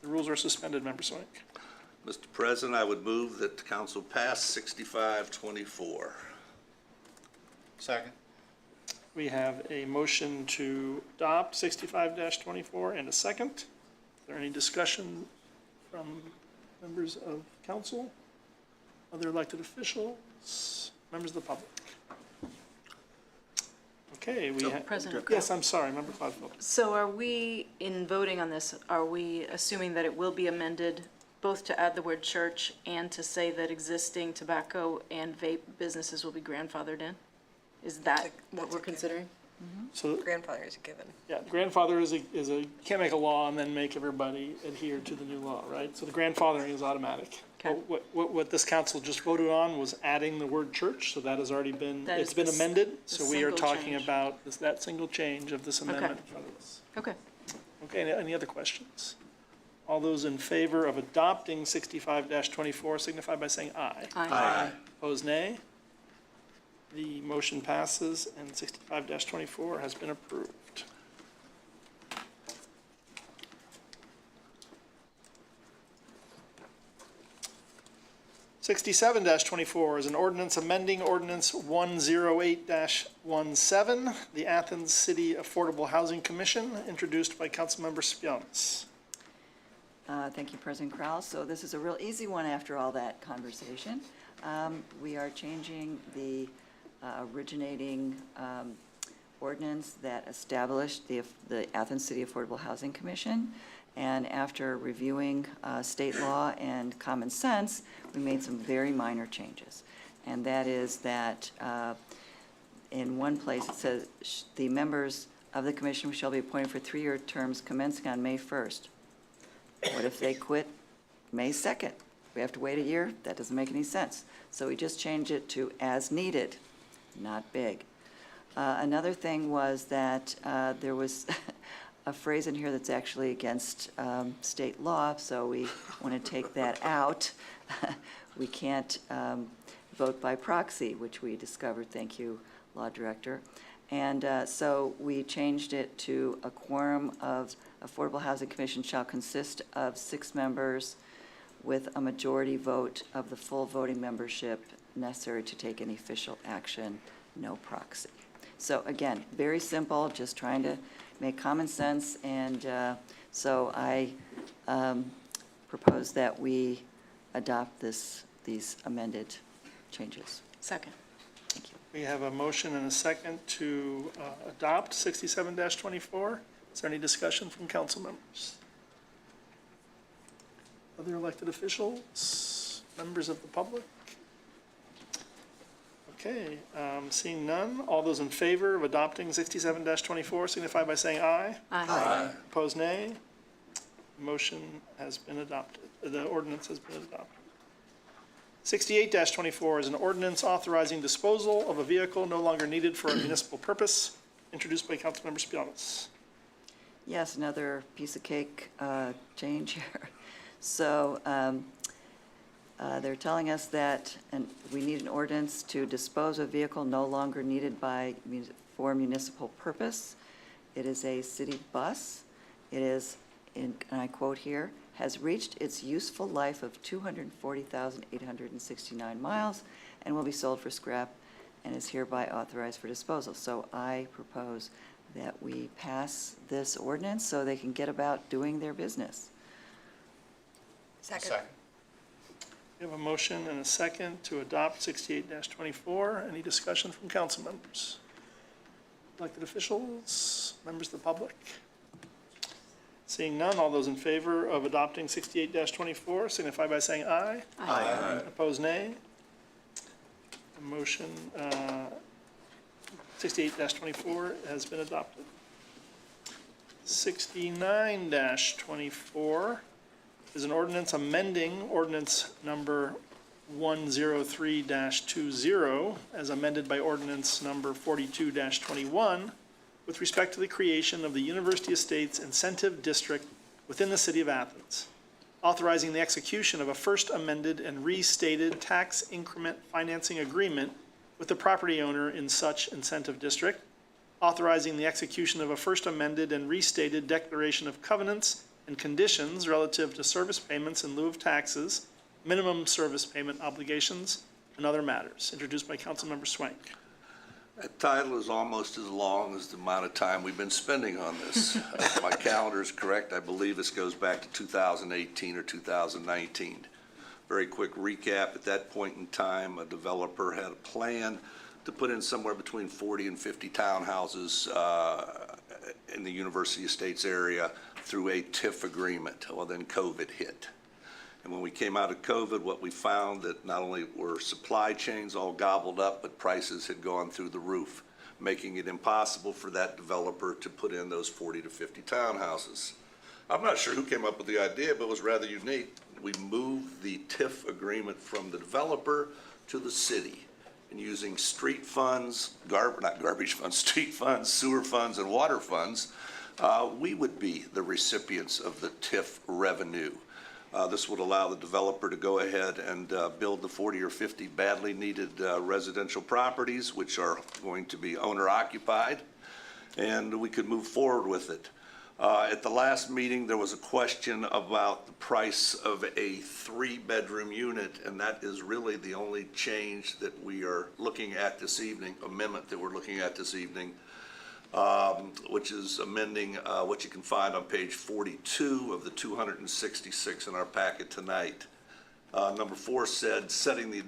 The rules are suspended, Member Swank. Mr. President, I would move that the council pass 65-24. Second. We have a motion to adopt 65-24 and a second. Is there any discussion from members of council, other elected officials, members of the public? Okay, we have. President Yes, I'm sorry, Member Cloudfield. So are we, in voting on this, are we assuming that it will be amended both to add the word church and to say that existing tobacco and vape businesses will be grandfathered in? Is that what we're considering? So, Grandfather is a given. yeah, grandfather is a, you can't make a law and then make everybody adhere to the new law, right? So the grandfathering is automatic. Okay. What this council just voted on was adding the word church, so that has already been, That it's is been the amended. the So we are single talking change. about that single change of this amendment in front of us. Okay. Okay, any other questions? All those in favor of adopting 65-24 signify by saying aye. Aye. Opposed, nay. The motion passes and 65-24 has been approved. Sixty-seven 24 is an ordinance amending ordinance 108-17, the Athens City Affordable Housing Commission, introduced by Councilmember Spionis. Thank you, President Krause. So this is a real easy one after all that conversation. We are changing the originating ordinance that established the Athens City Affordable Housing Commission. And after reviewing state law and common sense, we made some very minor changes. And that is that in one place it says the members of the commission shall be appointed for 3-year terms commencing on May 1st. What if they quit May 2nd? We have to wait a year? That doesn't make any sense. So we just change it to as needed, not big. Another thing was that there was a phrase in here that's actually against state law, so we want to take that out. We can't vote by proxy, which we discovered, thank you, Law Director. And so we changed it to a quorum of Affordable Housing Commission shall consist of 6 members with a majority vote of the full voting membership necessary to take any official action, no proxy. So again, very simple, just trying to make common sense, and so I propose that we adopt these amended changes. Second. Thank you. We have a motion and a second to adopt 67-24. Is there any discussion from council members? Other elected officials, members of the public? Okay, seeing none, all those in favor of adopting 67-24 signify by saying aye. Aye. Opposed, nay. Motion has been adopted. The ordinance has been adopted. 68-24 is an ordinance authorizing disposal of a vehicle no longer needed for a municipal purpose, introduced by Councilmember Spielnitz. Yes, another piece of cake change here. So they're telling us that we need an ordinance to dispose of a vehicle no longer needed for municipal purpose. It is a city bus. It is, and I quote here, has reached its useful life of 240,869 miles and will be sold for scrap and is hereby authorized for disposal. So I propose that we pass this ordinance so they can get about doing their business. Second. We have a motion and a second to adopt 68-24. Any discussion from council members? Elected officials, members of the public? Seeing none, all those in favor of adopting 68-24 signify by saying aye. Aye. Opposed, nay. The motion 68-24 has been adopted. 69-24 is an ordinance amending ordinance number 103-20 as amended by ordinance number 42-21 with respect to the creation of the University Estates Incentive District within the city of Athens, authorizing the execution of a first amended and restated tax increment financing agreement with the property owner in such incentive district, authorizing the execution of a first amended and restated declaration of covenants and conditions relative to service payments in lieu of taxes, minimum service payment obligations, and other matters, introduced by Councilmember Swank. That title is almost as long as the amount of time we've been spending on this. If my calendar is correct, I believe this goes back to 2018 or 2019. Very quick recap, at that point in time, a developer had a plan to put in somewhere between 40 and 50 townhouses in the University Estates area through a TIF agreement. Well, then COVID hit. And when we came out of COVID, what we found that not only were supply chains all gobbled up, but prices had gone through the roof, making it impossible for that developer to put in those 40 to 50 townhouses. I'm not sure who came up with the idea, but it was rather unique. We moved the TIF agreement from the developer to the city, and using street funds, not garbage funds, street funds, sewer funds, and water funds, we would be the recipients of the TIF revenue. This would allow the developer to go ahead and build the 40 or 50 badly needed residential properties, which are going to be owner occupied, and we could move forward with it. At the last meeting, there was a question about the price of a 3-bedroom unit, and that is really the only change that we are looking at this evening, amendment that we're looking at this evening, which is amending what you can find on page 42 of the 266 in our packet tonight. Number 4 said, setting the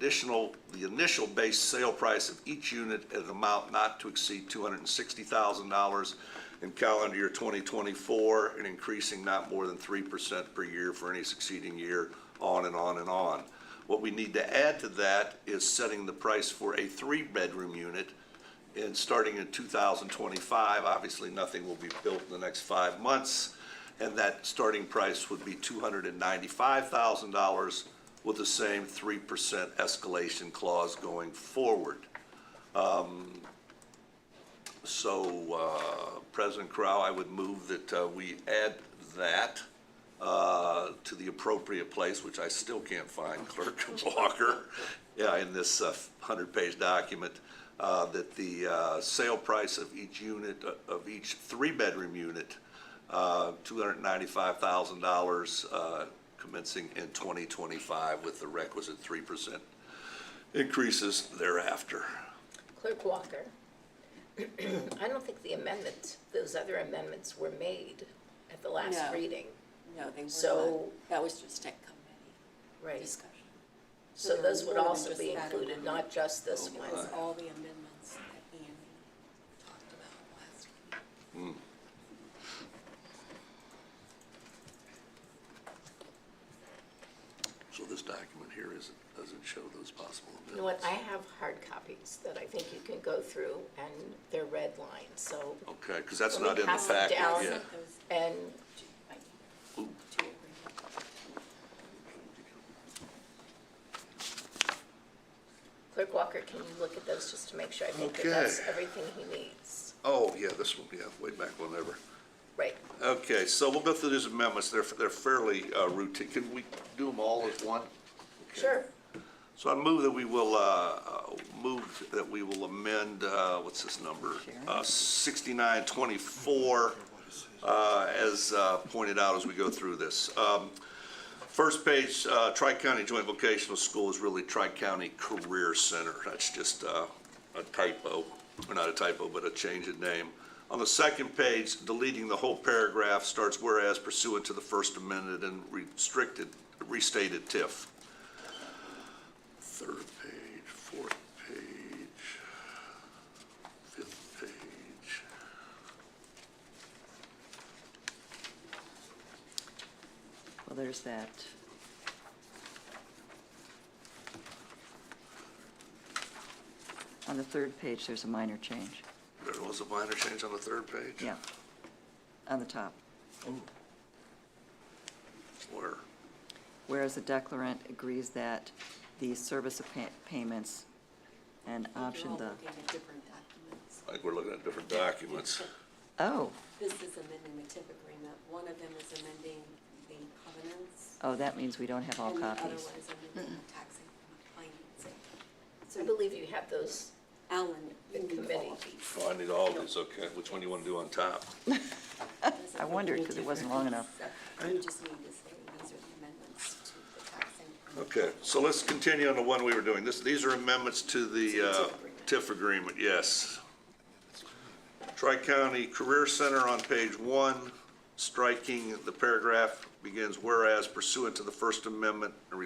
initial base sale price of each unit at an amount not to exceed $260,000 in calendar year 2024 and increasing not more than 3% per year for any succeeding year, on and on and on. What we need to add to that is setting the price for a 3-bedroom unit And starting in 2025, obviously nothing will be built in the next 5 months, and that starting price would be $295,000 with the same 3% escalation clause going forward. President Crow, I would move that we add that to the appropriate place, which I still can't find, Clerk Walker, in this 100-page document, that the sale price of each unit, of each 3-bedroom unit, $295,000 commencing in 2025 with the requisite 3% increases thereafter. Clerk Walker, I don't think the amendments, those other amendments were made at the last No. reading. No, they were So- not. That was just at committee Right. discussion. So there those were would more than also just be that included, amendment. not just this It one. was all the amendments that Andy talked about last week. So this document here doesn't show those possible You know what, amendments. I have hard copies that I think you can go through, and they're red lines, so. Okay, because that's Let me not in the pass them packet down. yet. And Clerk Walker, can you look at those just to make sure? I think that that's Okay. everything he needs. Oh, yeah, this one, yeah, way back whenever. Right. Okay, so we'll go through these amendments. They're fairly routine. Can we do them all as one? Okay. Sure. So I move that we will, amend, what's this number? 6924, as pointed out as we go through this. First page, Tri-County Joint Vocational School is really Tri-County Career Center. That's just a typo, or not a typo, but a change in name. On the second page, deleting the whole paragraph, starts whereas pursuant to the First Amendment and restated TIF. Third page, fourth page, fifth page. Well, there's that. On the third page, there's a minor change. There was a minor change on the third page? Yeah, on the top. Where? Whereas the declarant agrees that the service of payments and option You're the, all looking at different documents. Like we're looking at different documents. oh, This is amending the TIF agreement. One of them is amending the covenants. oh, that means we don't have all And the other copies. one is amending the taxing financing. I believe you have those. Alan, you need committee. all of these. Oh, I need all these, okay. Which one do you want to do on top? I wondered, because it wasn't long enough. You just need to say these are the amendments to the taxing. Okay, so let's continue on the one we were doing. These are amendments to the agreement. TIF agreement, yes. Tri-County Career Center on page 1, striking the paragraph begins whereas pursuant to the First Amendment and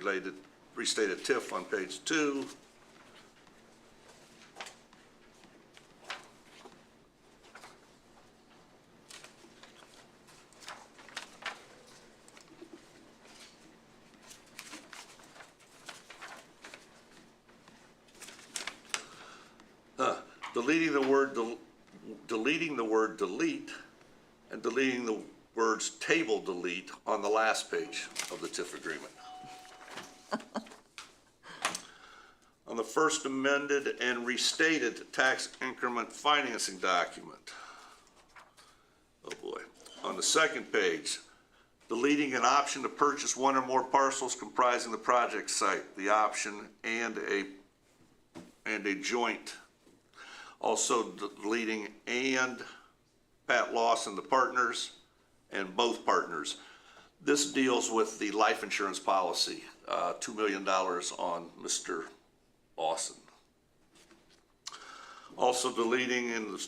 restated TIF on page 2. Deleting the word delete and deleting the words table delete on the last page of the TIF agreement. On the first amended and restated tax increment financing document. Oh boy. On the second page, deleting an option to purchase one or more parcels comprising the project site, the option and a joint. Also deleting and Pat Lawson, the partners, and both partners. This deals with the life insurance policy, $2 million on Mr. Lawson. Also deleting in the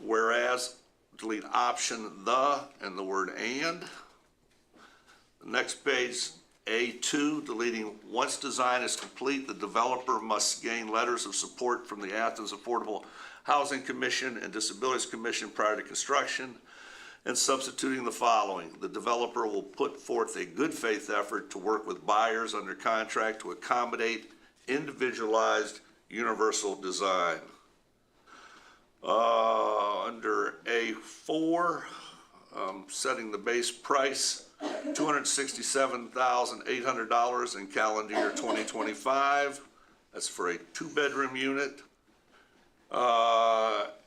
whereas, delete option the and the word and. The next page, A2, deleting once design is complete, the developer must gain letters of support from the Athens Affordable Housing Commission and Disabilities Commission prior to construction, and substituting the following. The developer will put forth a good faith effort to work with buyers under contract to accommodate individualized universal design. Under A4, setting the base price, $267,800 in calendar year 2025. That's for a 2-bedroom unit.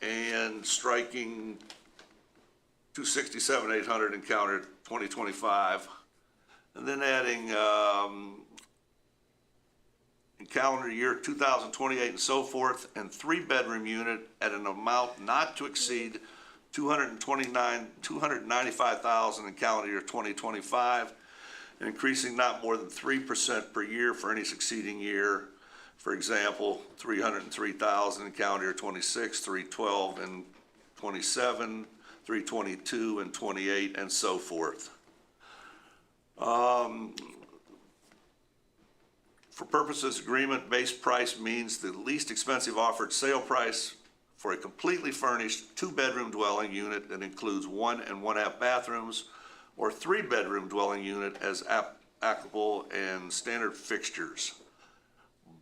And striking $267,800 in calendar 2025. And then adding in calendar year 2028 and so forth, and 3-bedroom unit at an amount not to exceed $295,000 in calendar year 2025, and increasing not more than 3% per year for any succeeding year. For example, $303,000 in calendar year 26, $312,000 in 27, $322,000 in 28, and so forth. For purposes agreement, base price means the least expensive offered sale price for a completely furnished 2-bedroom dwelling unit that includes 1 1/2 bathrooms, or 3-bedroom dwelling unit as applicable and standard fixtures.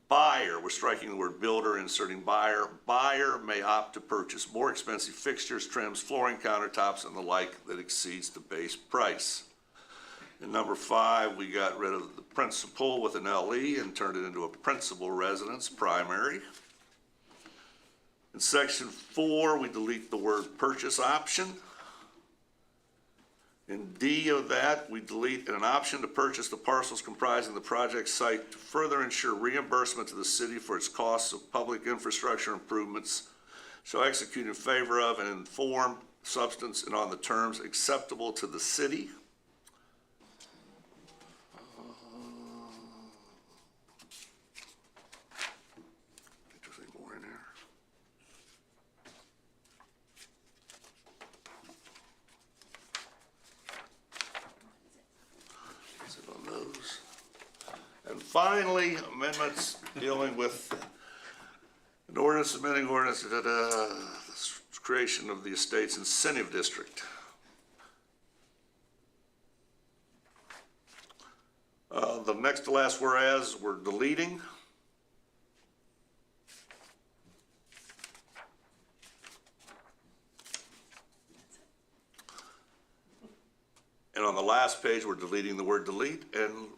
Buyer, we're striking the word builder, inserting buyer. Buyer may opt to purchase more expensive fixtures, trims, flooring, countertops, and the like that exceeds the base price. In number 5, we got rid of the principal with an LE and turned it into a principal residence, primary. In section 4, we delete the word purchase option. In D of that, we delete an option to purchase the parcels comprising the project site to further ensure reimbursement to the city for its costs of public infrastructure improvements, shall execute in favor of and in form, substance, and on the terms acceptable to the city. Finally, amendments dealing with an ordinance, amending ordinance, creation of the Estates Incentive District. The next to last whereas we're deleting. And on the last page, we're deleting the word delete and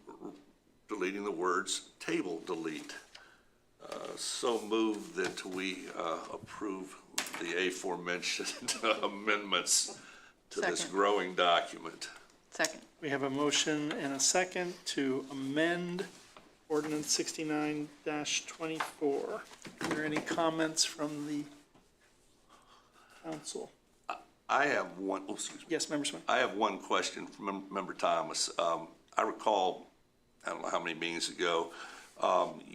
deleting the words table delete. So moved that we approve the aforementioned amendments to this Second. growing document. Second. We have a motion and a second to amend ordinance 69-24. Are there any comments from the council? I have one, oh, excuse me. Yes, Member Swing. I have one question from Member Thomas. I recall, I don't know how many meetings ago,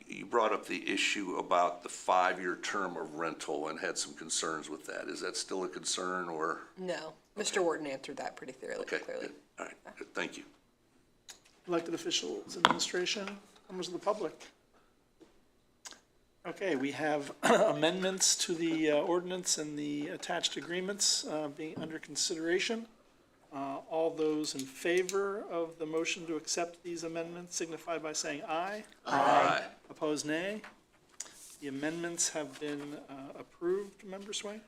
you brought up the issue about the 5-year term of rental and had some concerns with that. Is that still a concern, or? No, Mr. Wharton answered that pretty clearly. Okay, good. All right, good. Thank you. Elected officials, administration, members of the public. Okay, we have amendments to the ordinance and the attached agreements being under consideration. All those in favor of the motion to accept these amendments signify by saying aye. Aye. Opposed, nay. The amendments have been approved, Member Swank?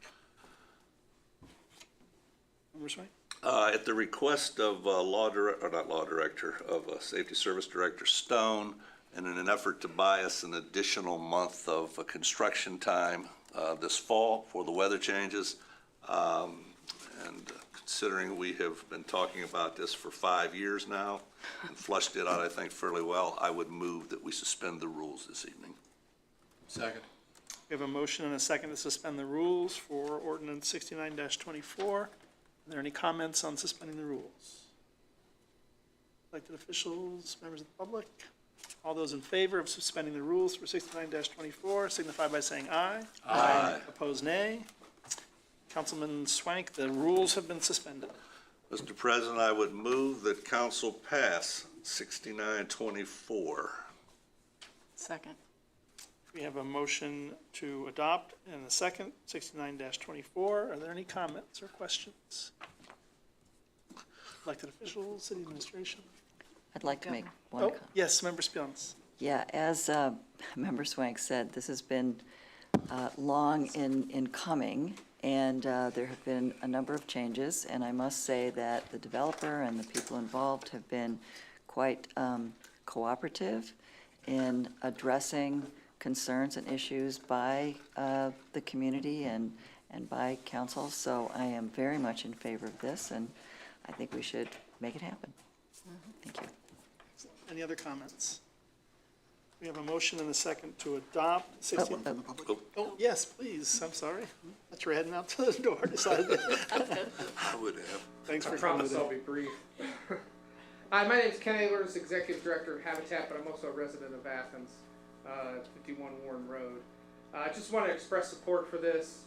Member Swank? At the request of Safety Service Director Stone, and in an effort to buy us an additional month of construction time this fall for the weather changes, and considering we have been talking about this for 5 years now and flushed it out, I think, fairly well, I would move that we suspend the rules this evening. Second. We have a motion and a second to suspend the rules for ordinance 69-24. Are there any comments on suspending the rules? Elected officials, members of the public? All those in favor of suspending the rules for 69-24 signify by saying aye. Aye. Opposed, nay. Councilman Swank, the rules have been suspended. Mr. President, I would move that council pass 69-24. Second. We have a motion to adopt and a second, 69-24. Are there any comments or questions? Elected officials, city administration? I'd like to make one Oh, comment. yes, Member Spillins. Yeah, as Member Swank said, this has been long in coming, and there have been a number of changes, and I must say that the developer and the people involved have been quite cooperative in addressing concerns and issues by the community and by council. So I am very much in favor of this, and I think we should make it happen. Thank you. Any other comments? We have a motion and a second to adopt 16. Oh, yes, please, I'm sorry. Thought you were heading out to the door. Decided. I would have. Thanks for I coming promise I'll today. be brief. Hi, my name is Ken Ehlers, Executive Director of Habitat, but I'm also a resident of Athens, 51 Warren Road. I just want to express support for this.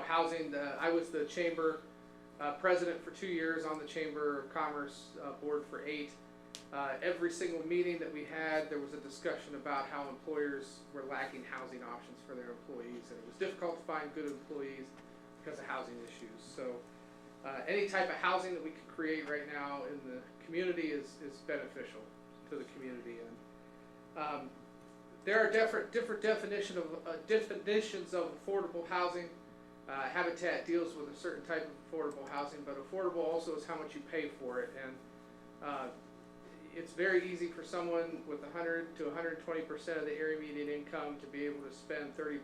Housing, I was the Chamber President for 2 years, on the Chamber of Commerce Board for 8. Every single meeting that we had, there was a discussion about how employers were lacking housing options for their employees, and it was difficult to find good employees because of housing issues. So any type of housing that we can create right now in the community is beneficial to the community. And there are different definitions of affordable housing. Habitat deals with a certain type of affordable housing, but affordable also is how much you pay for it. And it's very easy for someone with 100 to 120% of the area median income to be able to spend 30%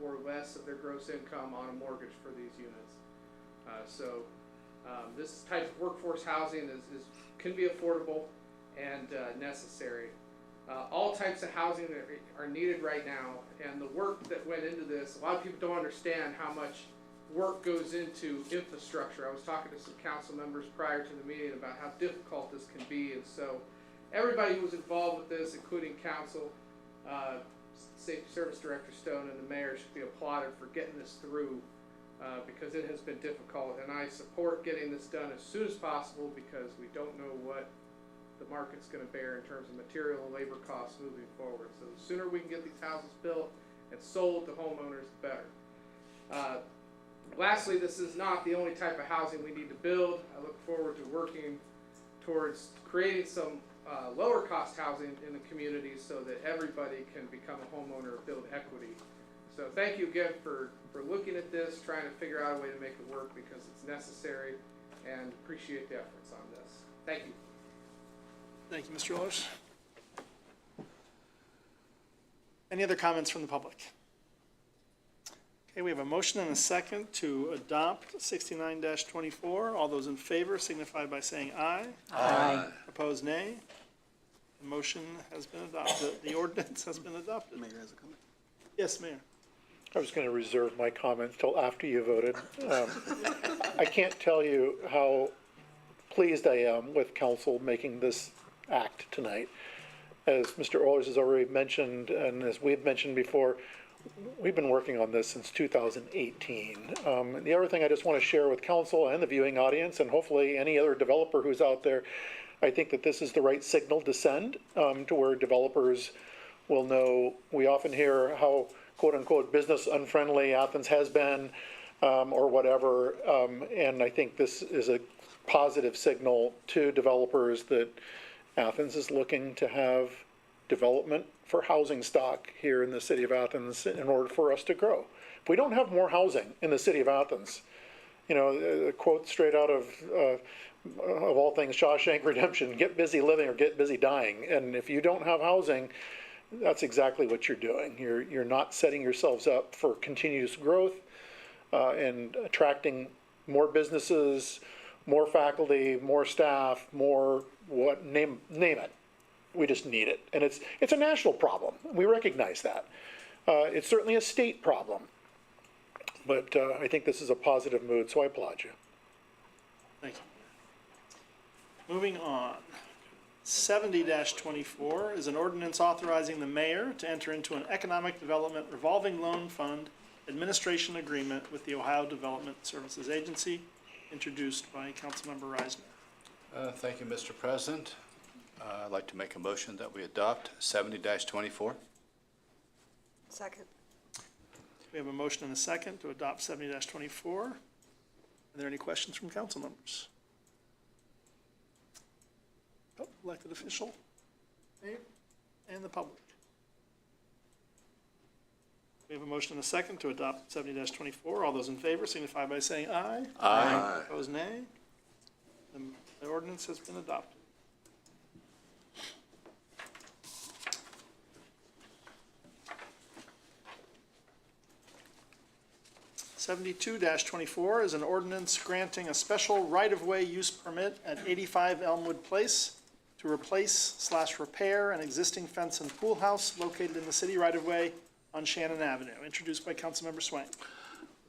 or less of their gross income on a mortgage for these units. This type of workforce housing can be affordable and necessary. All types of housing are needed right now, and the work that went into this, a lot of people don't understand how much work goes into infrastructure. I was talking to some council members prior to the meeting about how difficult this can be, and so everybody who was involved with this, including council, Safety Service Director Stone, and the mayor, should be applauded for getting this through, because it has been difficult, and I support getting this done as soon as possible because we don't know what the market's going to bear in terms of material and labor costs moving forward. So the sooner we can get these houses built and sold to homeowners, the better. Lastly, this is not the only type of housing we need to build. I look forward to working towards creating some lower cost housing in the community so that everybody can become a homeowner or build equity. So thank you again for looking at this, trying to figure out a way to make it work because it's necessary, and appreciate the efforts on this. Thank you. Thank you, Mr. Ehlers. Any other comments from the public? Okay, we have a motion and a second to adopt 69-24. All those in favor signify by saying aye. Aye. Opposed, nay. The motion has been adopted. The ordinance has been adopted. Mayor has a comment. Yes, Mayor. I was going to reserve my comments till after you voted. I can't tell you how pleased I am with council making this act tonight. As Mr. Ehlers has already mentioned, and as we've mentioned before, we've been working on this since 2018. The other thing I just want to share with council and the viewing audience, and hopefully any other developer who's out there, I think that this is the right signal to send to where developers will know. We often hear how quote-unquote business unfriendly Athens has been, or whatever, and I think this is a positive signal to developers that Athens is looking to have development for housing stock here in the city of Athens in order for us to grow. If we don't have more housing in the city of Athens, a quote straight out of all things Shawshank Redemption, get busy living or get busy dying. And if you don't have housing, that's exactly what you're doing. You're not setting yourselves up for continuous growth and attracting more businesses, more faculty, more staff, more name it. We just need it. And it's a national problem. We recognize that. It's certainly a state problem. But I think this is a positive mood, so I applaud you. Thank you. Moving on. 70-24 is an ordinance authorizing the mayor to enter into an economic development revolving loan fund administration agreement with the Ohio Development Services Agency, introduced by Councilmember Reisner. Thank you, Mr. President. I'd like to make a motion that we adopt 70-24. Second. We have a motion and a second to adopt 70-24. Are there any questions from council members? Oh, elected official, mayor, and the public. We have a motion and a second to adopt 70-24. All those in favor signify by saying aye. Aye. Opposed, nay. The ordinance has been adopted. 72-24 is an ordinance granting a special right-of-way use permit at 85 Elmwood Place to replace/repair an existing fence and pool house located in the city right-of-way on Shannon Avenue, introduced by Councilmember Swain.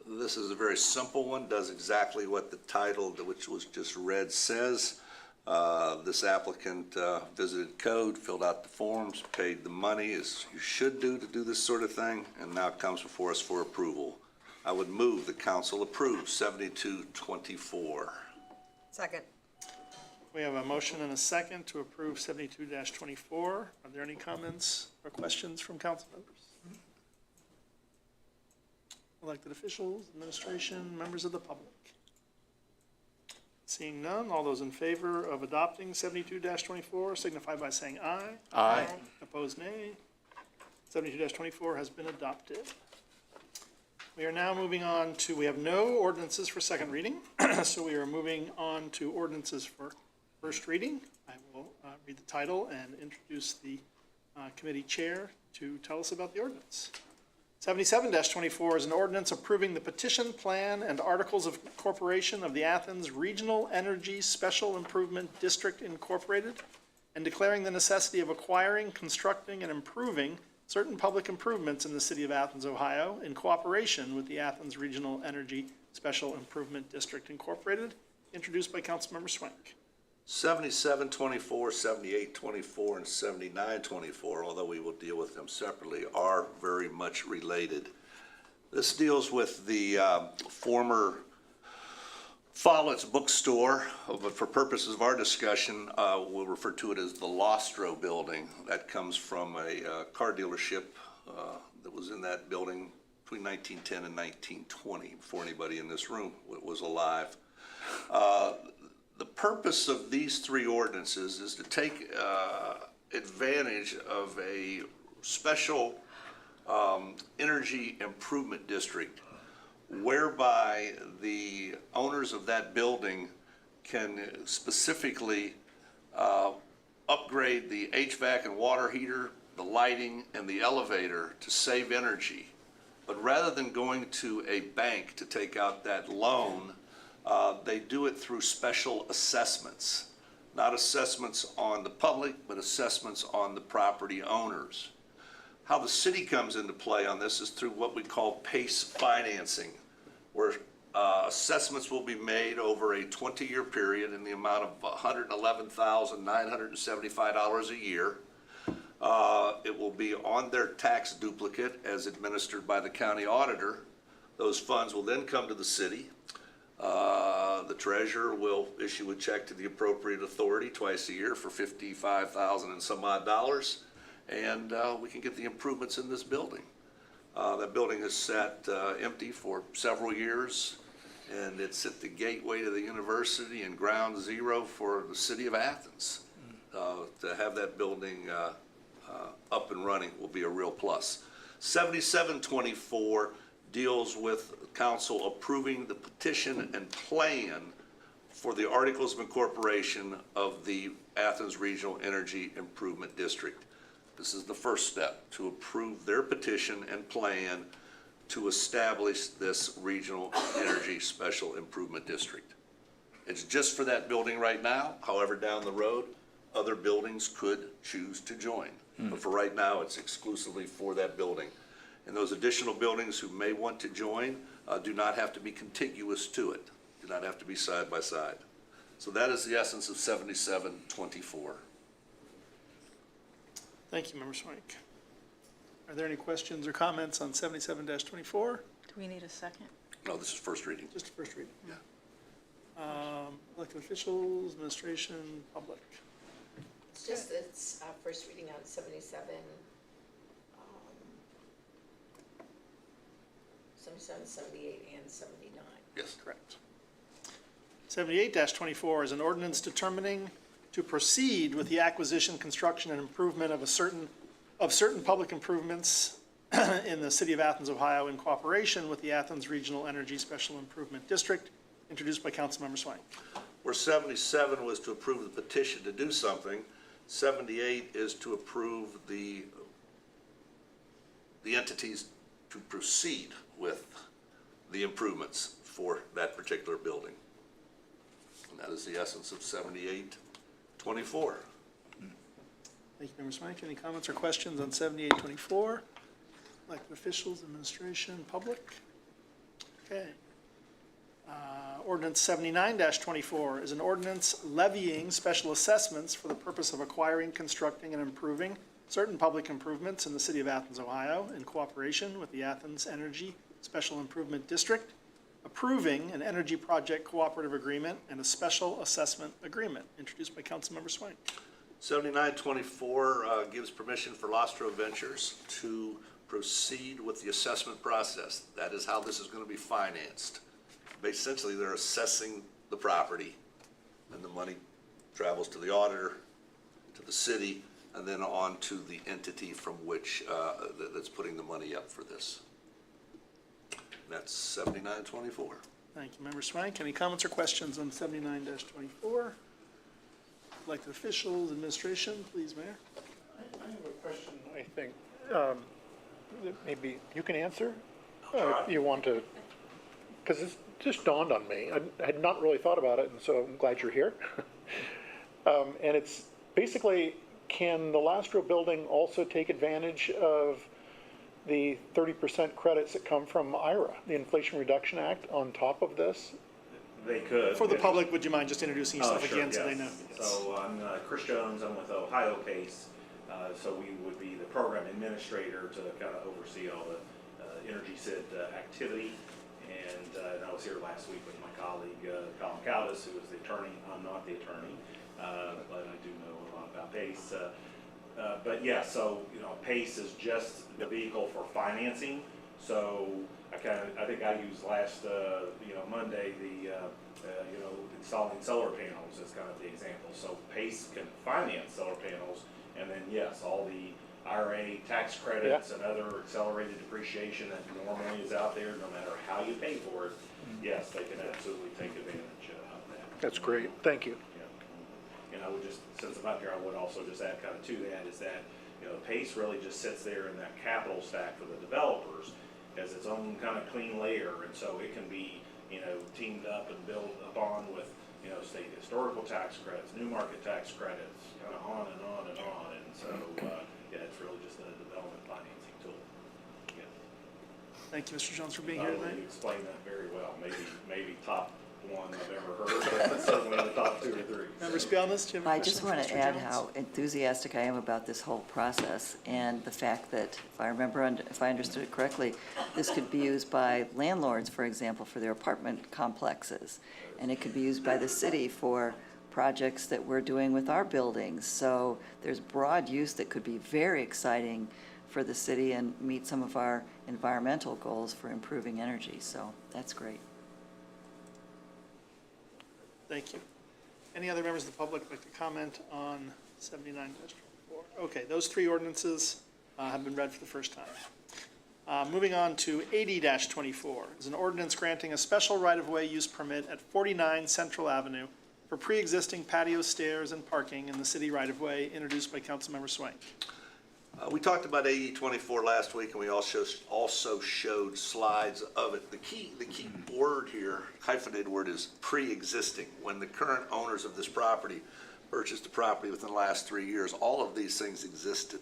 This is a very simple one, does exactly what the title, which was just read, says. This applicant visited code, filled out the forms, paid the money, as you should do to do this sort of thing, and now it comes before us for approval. I would move the council approve 72-24. Second. We have a motion and a second to approve 72-24. Are there any comments or questions from council members? Elected officials, administration, members of the public? Seeing none, all those in favor of adopting 72-24 signify by saying aye. Aye. Opposed, nay. 72-24 has been adopted. We are now moving on to, we have no ordinances for second reading, so we are moving on to ordinances for first reading. I will read the title and introduce the committee chair to tell us about the ordinance. 77-24 is an ordinance approving the petition, plan, and articles of incorporation of the Athens Regional Energy Special Improvement District Incorporated and declaring the necessity of acquiring, constructing, and improving certain public improvements in the city of Athens, Ohio, in cooperation with the Athens Regional Energy Special Improvement District Incorporated, introduced by Councilmember Swank. 77-24, 78-24, and 79-24, although we will deal with them separately, are very much related. This deals with the former Follett's bookstore, but for purposes of our discussion, we'll refer to it as the Lostro building. That comes from a car dealership that was in that building between 1910 and 1920, before anybody in this room was alive. The purpose of these three ordinances is to take advantage of a special energy improvement district whereby the owners of that building can specifically upgrade the HVAC and water heater, the lighting, and the elevator to save energy. But rather than going to a bank to take out that loan, they do it through special assessments. Not assessments on the public, but assessments on the property owners. How the city comes into play on this is through what we call PACE financing, where assessments will be made over a 20-year period in the amount of $111,975 a year. It will be on their tax duplicate as administered by the county auditor. Those funds will then come to the city. The treasurer will issue a check to the appropriate authority twice a year for $55,000 and some odd dollars, and we can get the improvements in this building. That building has sat empty for several years, and it's at the gateway to the university and ground zero for the city of Athens. To have that building up and running will be a real plus. 77-24 deals with council approving the petition and plan for the Articles of Incorporation of the Athens Regional Energy Improvement District. This is the first step, to approve their petition and plan to establish this Regional Energy Special Improvement District. It's just for that building right now. However, down the road, other buildings could choose to join. But for right now, it's exclusively for that building. And those additional buildings who may want to join do not have to be contiguous to it, do not have to be side by side. So that is the essence of 77-24. Thank you, Member Swank. Are there any questions or comments on 77-24? Do we need a second? No, this is first reading. Just a first reading. Yeah. Elected officials, administration, public. It's just, it's first reading on 77, 78, and 79. Yes. Correct. 78-24 is an ordinance determining to proceed with the acquisition, construction, and improvement of certain public improvements in the city of Athens, Ohio, in cooperation with the Athens Regional Energy Special Improvement District, introduced by Councilmember Swank. Where 77 was to approve the petition to do something, 78 is to approve the entities to proceed with the improvements for that particular building. And that is the essence of 7824. Thank you, Member Swank. Any comments or questions on 7824? Elected officials, administration, public? Okay. Ordinance 79-24 is an ordinance levying special assessments for the purpose of acquiring, constructing, and improving certain public improvements in the city of Athens, Ohio, in cooperation with the Athens Energy Special Improvement District, approving an energy project cooperative agreement and a special assessment agreement, introduced by Councilmember Swank. 7924 gives permission for Lostro Ventures to proceed with the assessment process. That is how this is going to be financed. Essentially, they're assessing the property, and the money travels to the auditor, to the city, and then on to the entity from which that's putting the money up for this. That's 7924. Thank you, Member Swank. Any comments or questions on 79-24? Elected officials, administration, please, Mayor. I have a question, I think, that maybe you can answer? You want to, because it's just dawned on me. I had not really thought about it, and so I'm glad you're here. And it's basically, can the Lastro building also take advantage of the 30% credits that come from IRA, the Inflation Reduction Act, on top of this? They could. For the public, would you mind just introducing yourself Sure, again so yes. they know? So I'm Chris Jones, I'm with Ohio PACE. So we would be the program administrator to kind of oversee all the Energy SID activity. And I was here last week with my colleague, Colin Cowdes, who is the attorney. I'm not the attorney, but I do know a lot about PACE. But yeah, so, PACE is just the vehicle for financing. So I think I used last, Monday, installing solar panels as kind of the example. So PACE can finance solar panels, and then yes, all the IRA tax credits and other accelerated depreciation that normally is out there, no matter how you pay for it, yes, they can absolutely take advantage of that. That's great, thank you. And I would just, since I'm up here, I would also just add kind of to that is that, PACE really just sits there in that capital stack for the developers as its own kind of clean layer. And so it can be, teamed up and built upon with, state historical tax credits, new market tax credits, kind of on and on and on. And so, it's really just a development financing tool. Yeah. Thank you, Mr. Jones, for being I here don't tonight. really explain that very well. Maybe top one I've ever heard, but certainly in the top 2 or 3. Member Spielness, do you have a I question just for want Mr. to add Jones? how enthusiastic I am about this whole process, and the fact that, if I understood it correctly, this could be used by landlords, for example, for their apartment complexes, and it could be used by the city for projects that we're doing with our buildings. So there's broad use that could be very exciting for the city and meet some of our environmental goals for improving energy. So that's great. Thank you. Any other members of the public like to comment on 79-24? Okay, those 3 ordinances have been read for the first time. Moving on to 80-24 is an ordinance granting a special right-of-way use permit at 49 Central Avenue for pre-existing patio stairs and parking in the city right-of-way, introduced by Councilmember Swank. We talked about 8024 last week, and we also showed slides of it. The key word here, hyphenated word, is pre-existing. When the current owners of this property purchased the property within the last 3 years, all of these things existed.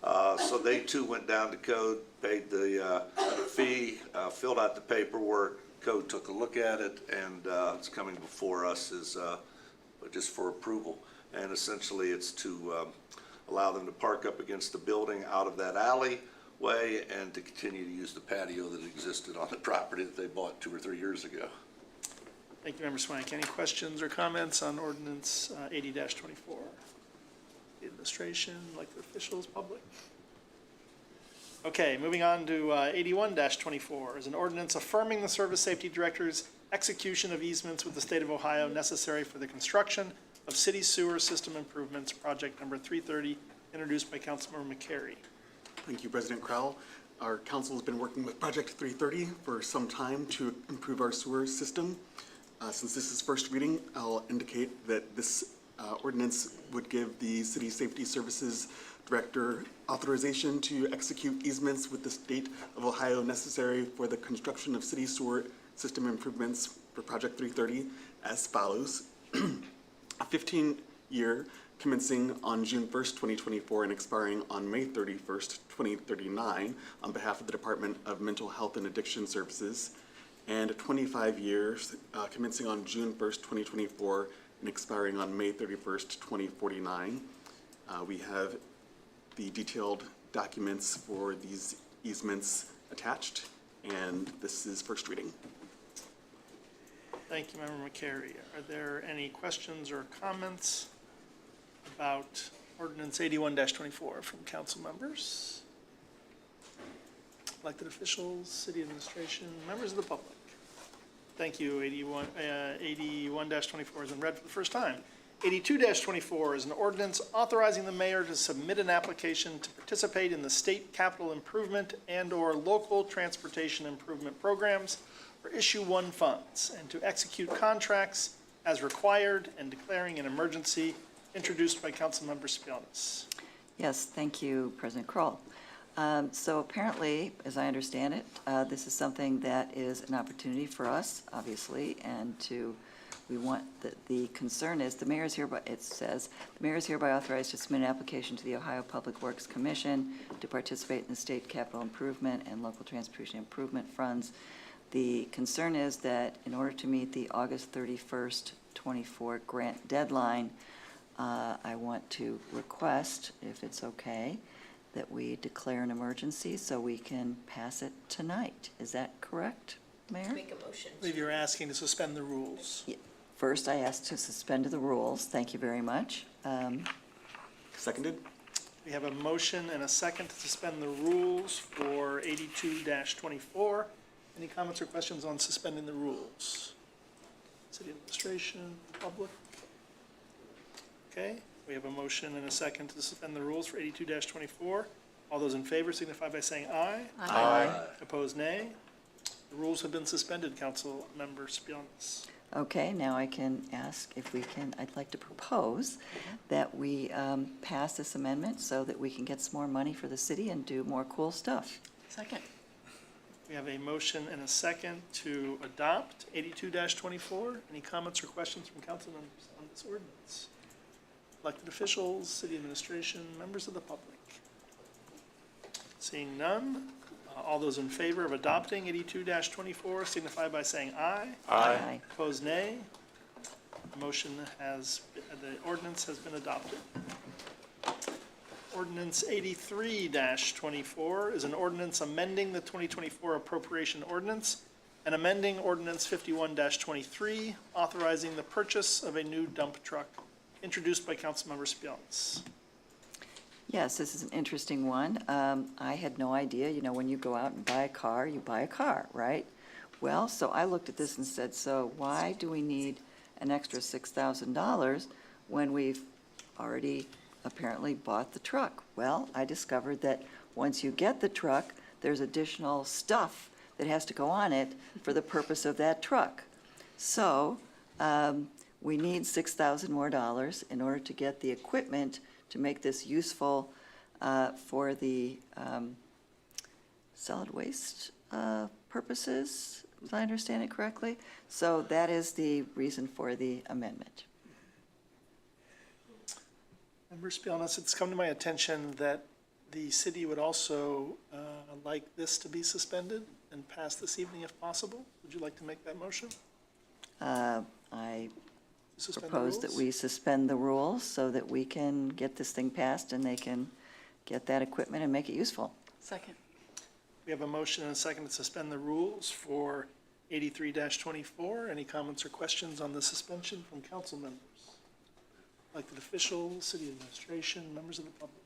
So they too went down to code, paid the fee, filled out the paperwork. Code took a look at it, and it's coming before us is just for approval. And essentially, it's to allow them to park up against the building out of that alleyway and to continue to use the patio that existed on the property that they bought 2 or 3 years ago. Thank you, Member Swank. Any questions or comments on ordinance 80-24? The administration, elected officials, public? Okay, moving on to 81-24 is an ordinance affirming the Service Safety Director's execution of easements with the state of Ohio necessary for the construction of city sewer system improvements, project number 330, introduced by Councilmember McCary. Thank you, President Crowell. our council has been working with Project 330 for some time to improve our sewer system. Since this is first reading, I'll indicate that this ordinance would give the City Safety Services Director authorization to execute easements with the state of Ohio necessary for the construction of city sewer system improvements for Project 330 as follows. A 15-year commencing on June 1st, 2024 and expiring on May 31st, 2039 on behalf of the Department of Mental Health and Addiction Services, and 25 years commencing on June 1st, 2024 and expiring on May 31st, 2049. We have the detailed documents for these easements attached, and this is first reading. Thank you, Member McCary. Are there any questions or comments about ordinance 81-24 from council members, elected officials, city administration, members of the public? Thank you. 81-24 has been read for the first time. 82-24 is an ordinance authorizing the mayor to submit an application to participate in the state capital improvement and/or local transportation improvement programs or issue one funds and to execute contracts as required and declaring an emergency, introduced by Councilmember Spionis. Yes, thank you, President Kroll. So apparently, as I understand it, this is something that is an opportunity for us, obviously, and we want, the concern is, the mayor is hereby, it says, the mayor is hereby authorized to submit an application to the Ohio Public Works Commission to participate in the state capital improvement and local transportation improvement funds. The concern is that in order to meet the August 31st, 24 grant deadline, I want to request, if it's okay, that we declare an emergency so we can pass it tonight. Is that correct, Mayor? Make a motion. I believe you're asking to suspend the rules. First, I asked to suspend the rules. Thank you very much. Seconded? We have a motion and a second to suspend the rules for 82-24. Any comments or questions on suspending the rules? City administration, public? Okay, we have a motion and a second to suspend the rules for 82-24. All those in favor signify by saying aye. Aye. Opposed, nay. The rules have been suspended, Councilmember Spionis. Okay, now I can ask if we can, I'd like to propose that we pass this amendment so that we can get some more money for the city and do more cool stuff. Second. We have a motion and a second to adopt 82-24. Any comments or questions from council members on this ordinance? Elected officials, city administration, members of the public? Seeing none, all those in favor of adopting 82-24 signify by saying aye. Aye. Opposed, nay. The ordinance has been adopted. Ordinance 83-24 is an ordinance amending the 2024 appropriation ordinance and amending ordinance 51-23, authorizing the purchase of a new dump truck, introduced by Councilmember Spionis. Yes, this is an interesting one. I had no idea, when you go out and buy a car, you buy a car, right? Well, so I looked at this and said, so why do we need an extra $6,000 when we've already apparently bought the truck? Well, I discovered that once you get the truck, there's additional stuff that has to go on it for the purpose of that truck. So we need $6,000 more in order to get the equipment to make this useful for the solid waste purposes, if I understand it correctly. So that is the reason for the amendment. Member Spionis, it's come to my attention that the city would also like this to be suspended and passed this evening if possible. Would you like to make that motion? I Suspend the propose that rules? we suspend the rules so that we can get this thing passed and they can get that equipment and make it useful. Second. We have a motion and a second to suspend the rules for 83-24. Any comments or questions on the suspension from council members? Elected officials, city administration, members of the public?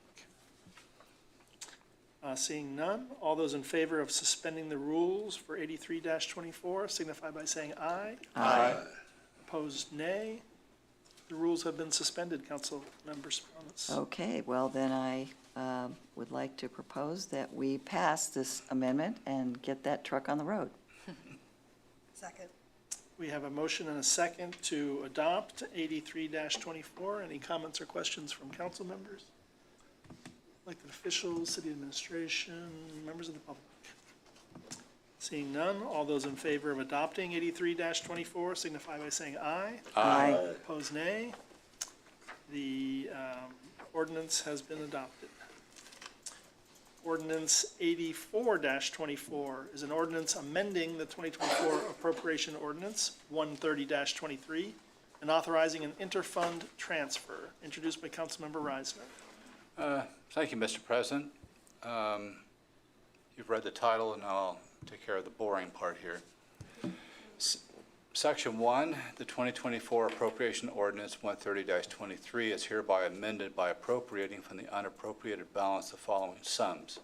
Seeing none, all those in favor of suspending the rules for 83-24 signify by saying aye. Aye. Opposed, nay. The rules have been suspended, Councilmember Spionis. Okay, well then I would like to propose that we pass this amendment and get that truck on the road. Second. We have a motion and a second to adopt 83-24. Any comments or questions from council members? Elected officials, city administration, members of the public? Seeing none, all those in favor of adopting 83-24 signify by saying aye. Aye. Opposed, nay. The ordinance has been adopted. Ordinance 84-24 is an ordinance amending the 2024 appropriation ordinance 130-23 and authorizing an interfund transfer, introduced by Councilmember Reisner. Thank you, Mr. President. You've read the title, and I'll take care of the boring part here. Section 1, the 2024 Appropriation Ordinance 130-23 is hereby amended by appropriating from the unappropriated balance the following sums: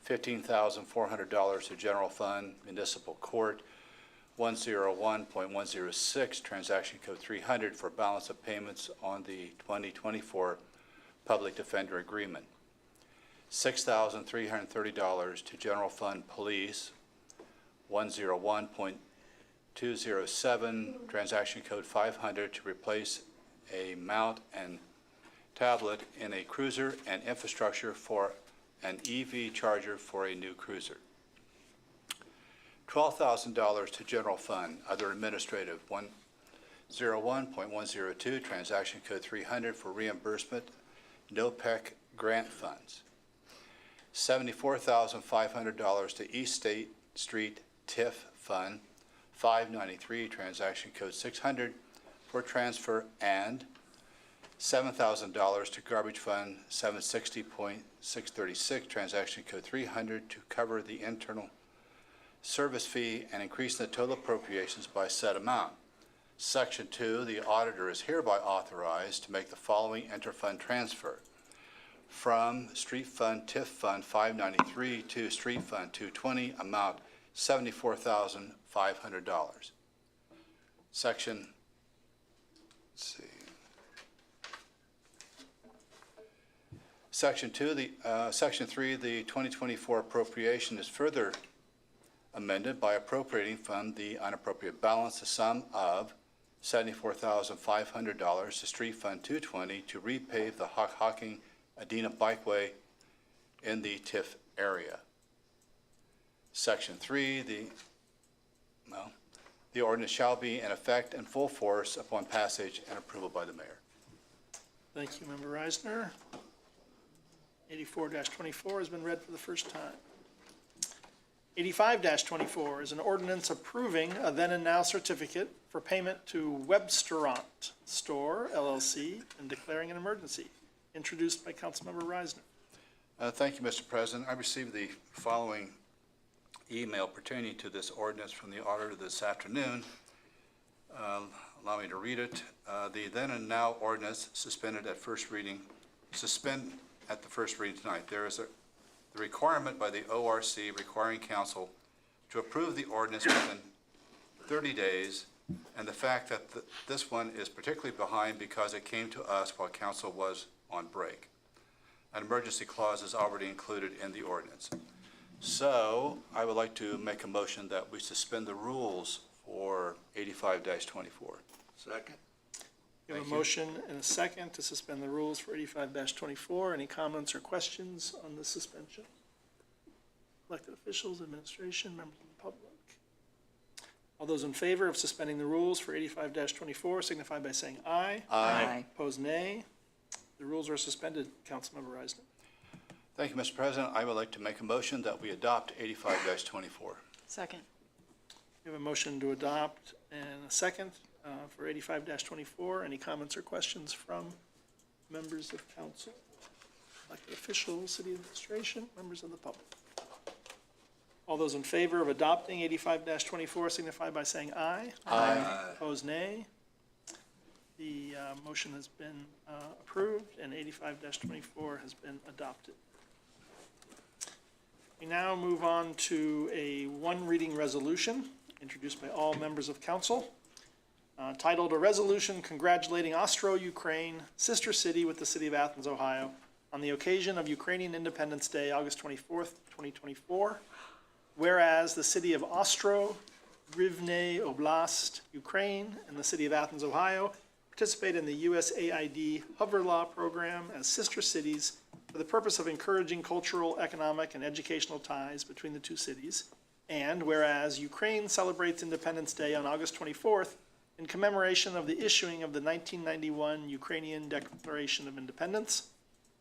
$15,400 to General Fund, Municipal Court, 101.106, Transaction Code 300 for balance of payments on the 2024 Public Defender Agreement, $6,330 to General Fund Police, 101.207, Transaction Code 500 to replace a mount and tablet in a cruiser and infrastructure for an EV charger for a new cruiser. $12,000 to General Fund, other administrative, 101.102, Transaction Code 300 for reimbursement, NOPEC grant funds. $74,500 to East State Street TIF Fund, 593, Transaction Code 600 for transfer, and $7,000 to Garbage Fund 760.636, Transaction Code 300 to cover the internal service fee and increase the total appropriations by said amount. Section 2, the auditor is hereby authorized to make the following interfund transfer: from Street Fund TIF Fund 593 to Street Fund 220, amount $74,500. Section, let's see. Section 3, the 2024 appropriation is further amended by appropriating from the unappropriate balance a sum of $74,500 to Street Fund 220 to repave the Hockhocking Adena Bikeway in the TIF area. Section 3, the ordinance shall be in effect and full force upon passage and approval by the mayor. Thank you, Member Reisner. 84-24 has been read for the first time. 85-24 is an ordinance approving a then and now certificate for payment to Websterant Store LLC and declaring an emergency, introduced by Councilmember Reisner. Thank you, Mr. President. I received the following email pertaining to this ordinance from the auditor this afternoon. Allow me to read it. The then and now ordinance suspend at the first reading tonight. There is the requirement by the ORC requiring council to approve the ordinance within 30 days, and the fact that this one is particularly behind because it came to us while council was on break. An emergency clause is already included in the ordinance. So I would like to make a motion that we suspend the rules for 85-24. Second. We have a motion and a second to suspend the rules for 85-24. Any comments or questions on the suspension? Elected officials, administration, members of the public? All those in favor of suspending the rules for 85-24 signify by saying aye. Aye. Opposed, nay. The rules are suspended. Councilmember Reisner. Thank you, Mr. President. I would like to make a motion that we adopt 85-24. Second. We have a motion to adopt and a second for 85-24. Any comments or questions from members of council, elected officials, city administration, members of the public? All those in favor of adopting 85-24 signify by saying aye. Aye. Opposed, nay. The motion has been approved and 85-24 has been adopted. We now move on to a one-reading resolution introduced by all members of council, titled "A Resolution Congratulating Austro-Ukraine, Sister City with the City of Athens, Ohio, on the occasion of Ukrainian Independence Day, August 24th, 2024. Whereas the city of Ostro, Rivne Oblast, Ukraine, and the city of Athens, Ohio, participate in the USAID Hover Law program as sister cities for the purpose of encouraging cultural, economic, and educational ties between the two cities. And whereas Ukraine celebrates Independence Day on August 24th in commemoration of the issuing of the 1991 Ukrainian Declaration of Independence,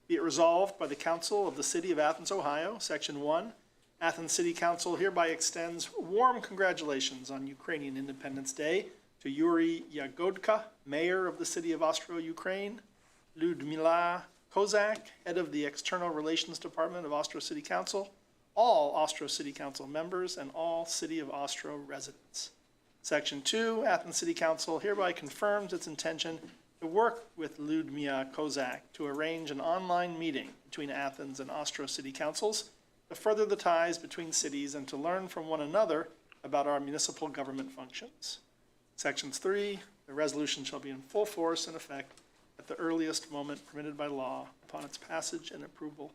be it resolved by the Council of the City of Athens, Ohio, Section 1, Athens City Council hereby extends warm congratulations on Ukrainian Independence Day to Yuri Yagodka, Mayor of the City of Ostro, Ukraine, Ludmila Kozak, Head of the External Relations Department of Ostro City Council, all Ostro City Council members, and all City of Ostro residents. Section 2, Athens City Council hereby confirms its intention to work with Ludmila Kozak to arrange an online meeting between Athens and Ostro City Councils to further the ties between cities and to learn from one another about our municipal government functions. Sections 3, the resolution shall be in full force and effect at the earliest moment permitted by law upon its passage and approval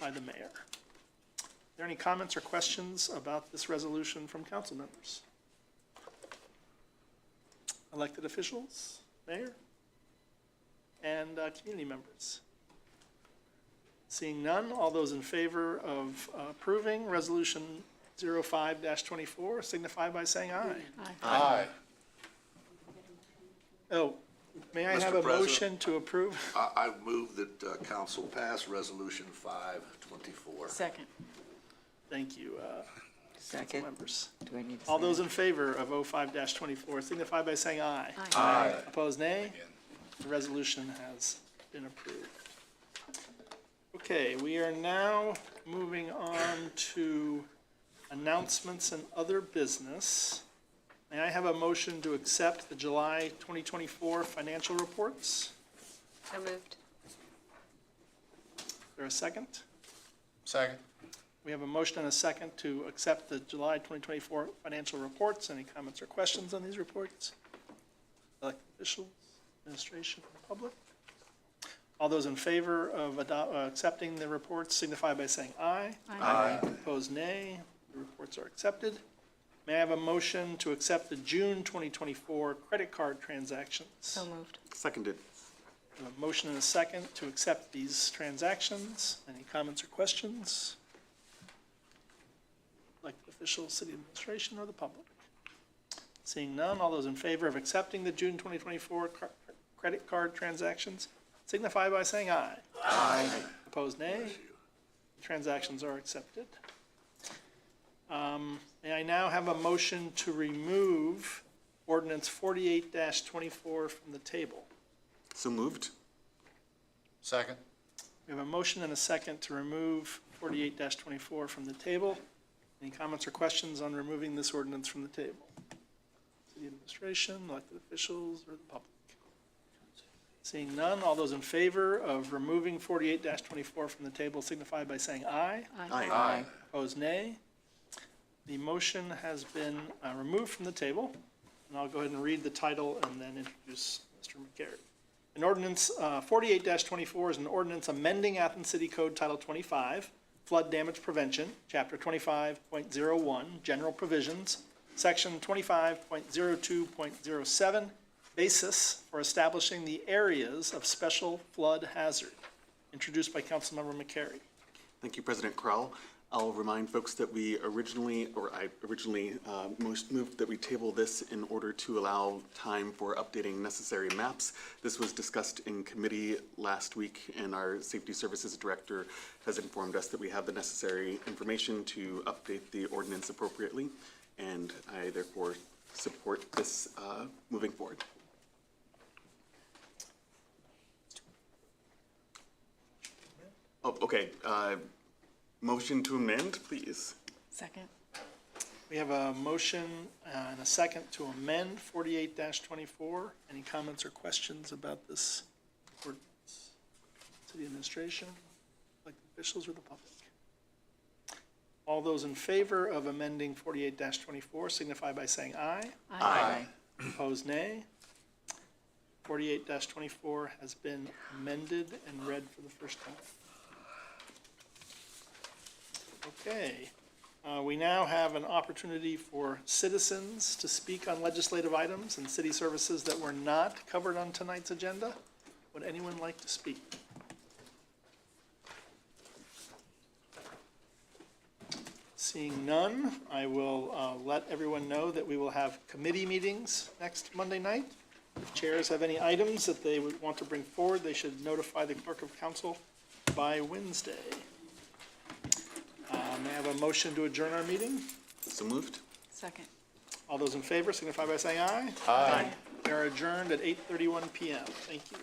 by the mayor. Are there any comments or questions about this resolution from council members? Elected officials, mayor, and community members? Seeing none, all those in favor of approving Resolution 05-24 signify by saying aye. Aye. Oh, may I Mr. have a President. motion to approve? I move that council pass Resolution 524. Second. Thank you, Second. members. Do I need to All say those it? in favor of 05-24 signify by saying aye. Aye. Opposed, nay? The resolution has been approved. Okay, we are now moving on to announcements and other business. May I have a motion to accept the July 2024 financial reports? So moved. Is there a second? Second. We have a motion and a second to accept the July 2024 financial reports. Any comments or questions on these reports? Elected officials, administration, and public? All those in favor of accepting the reports signify by saying aye. Aye. Opposed, nay. The reports are accepted. May I have a motion to accept the June 2024 credit card transactions? So moved. Seconded. We have a motion and a second to accept these transactions. Any comments or questions? Elected officials, city administration, or the public? Seeing none, all those in favor of accepting the June 2024 credit card transactions signify by saying aye. Aye. Opposed, nay. Transactions are accepted. May I now have a motion to remove ordinance 48-24 from the table? So moved. Second. We have a motion and a second to remove 48-24 from the table. Any comments or questions on removing this ordinance from the table? City administration, elected officials, or the public? Seeing none, all those in favor of removing 48-24 from the table signify by saying aye. Aye. Opposed, nay. The motion has been removed from the table, and I'll go ahead and read the title and then introduce Mr. McGarry. An ordinance, 48-24 is an ordinance amending Athens City Code Title 25, Flood Damage Prevention, Chapter 25.01, General Provisions, Section 25.02.07, Basis for establishing the areas of special flood hazard, introduced by Councilmember McCary. Thank you, President Crowell. I'll remind folks that I originally moved that we table this in order to allow time for updating necessary maps. This was discussed in committee last week, and our Safety Services Director has informed us that we have the necessary information to update the ordinance appropriately, and I therefore support this moving forward. Oh, okay. Motion to amend, please. Second. We have a motion and a second to amend 48-24. Any comments or questions about this ordinance? City administration, elected officials, or the public? All those in favor of amending 48-24 signify by saying aye. Aye. Opposed, nay. 48-24 has been amended and read for the first time. Okay. We now have an opportunity for citizens to speak on legislative items and city services that were not covered on tonight's agenda. Would anyone like to speak? Seeing none, I will let everyone know that we will have committee meetings next Monday night. If chairs have any items that they would want to bring forward, they should notify the clerk of council by Wednesday. May I have a motion to adjourn our meeting? So moved? Second. All those in favor signify by saying aye. Aye. We are adjourned at 8:31 PM. Thank you.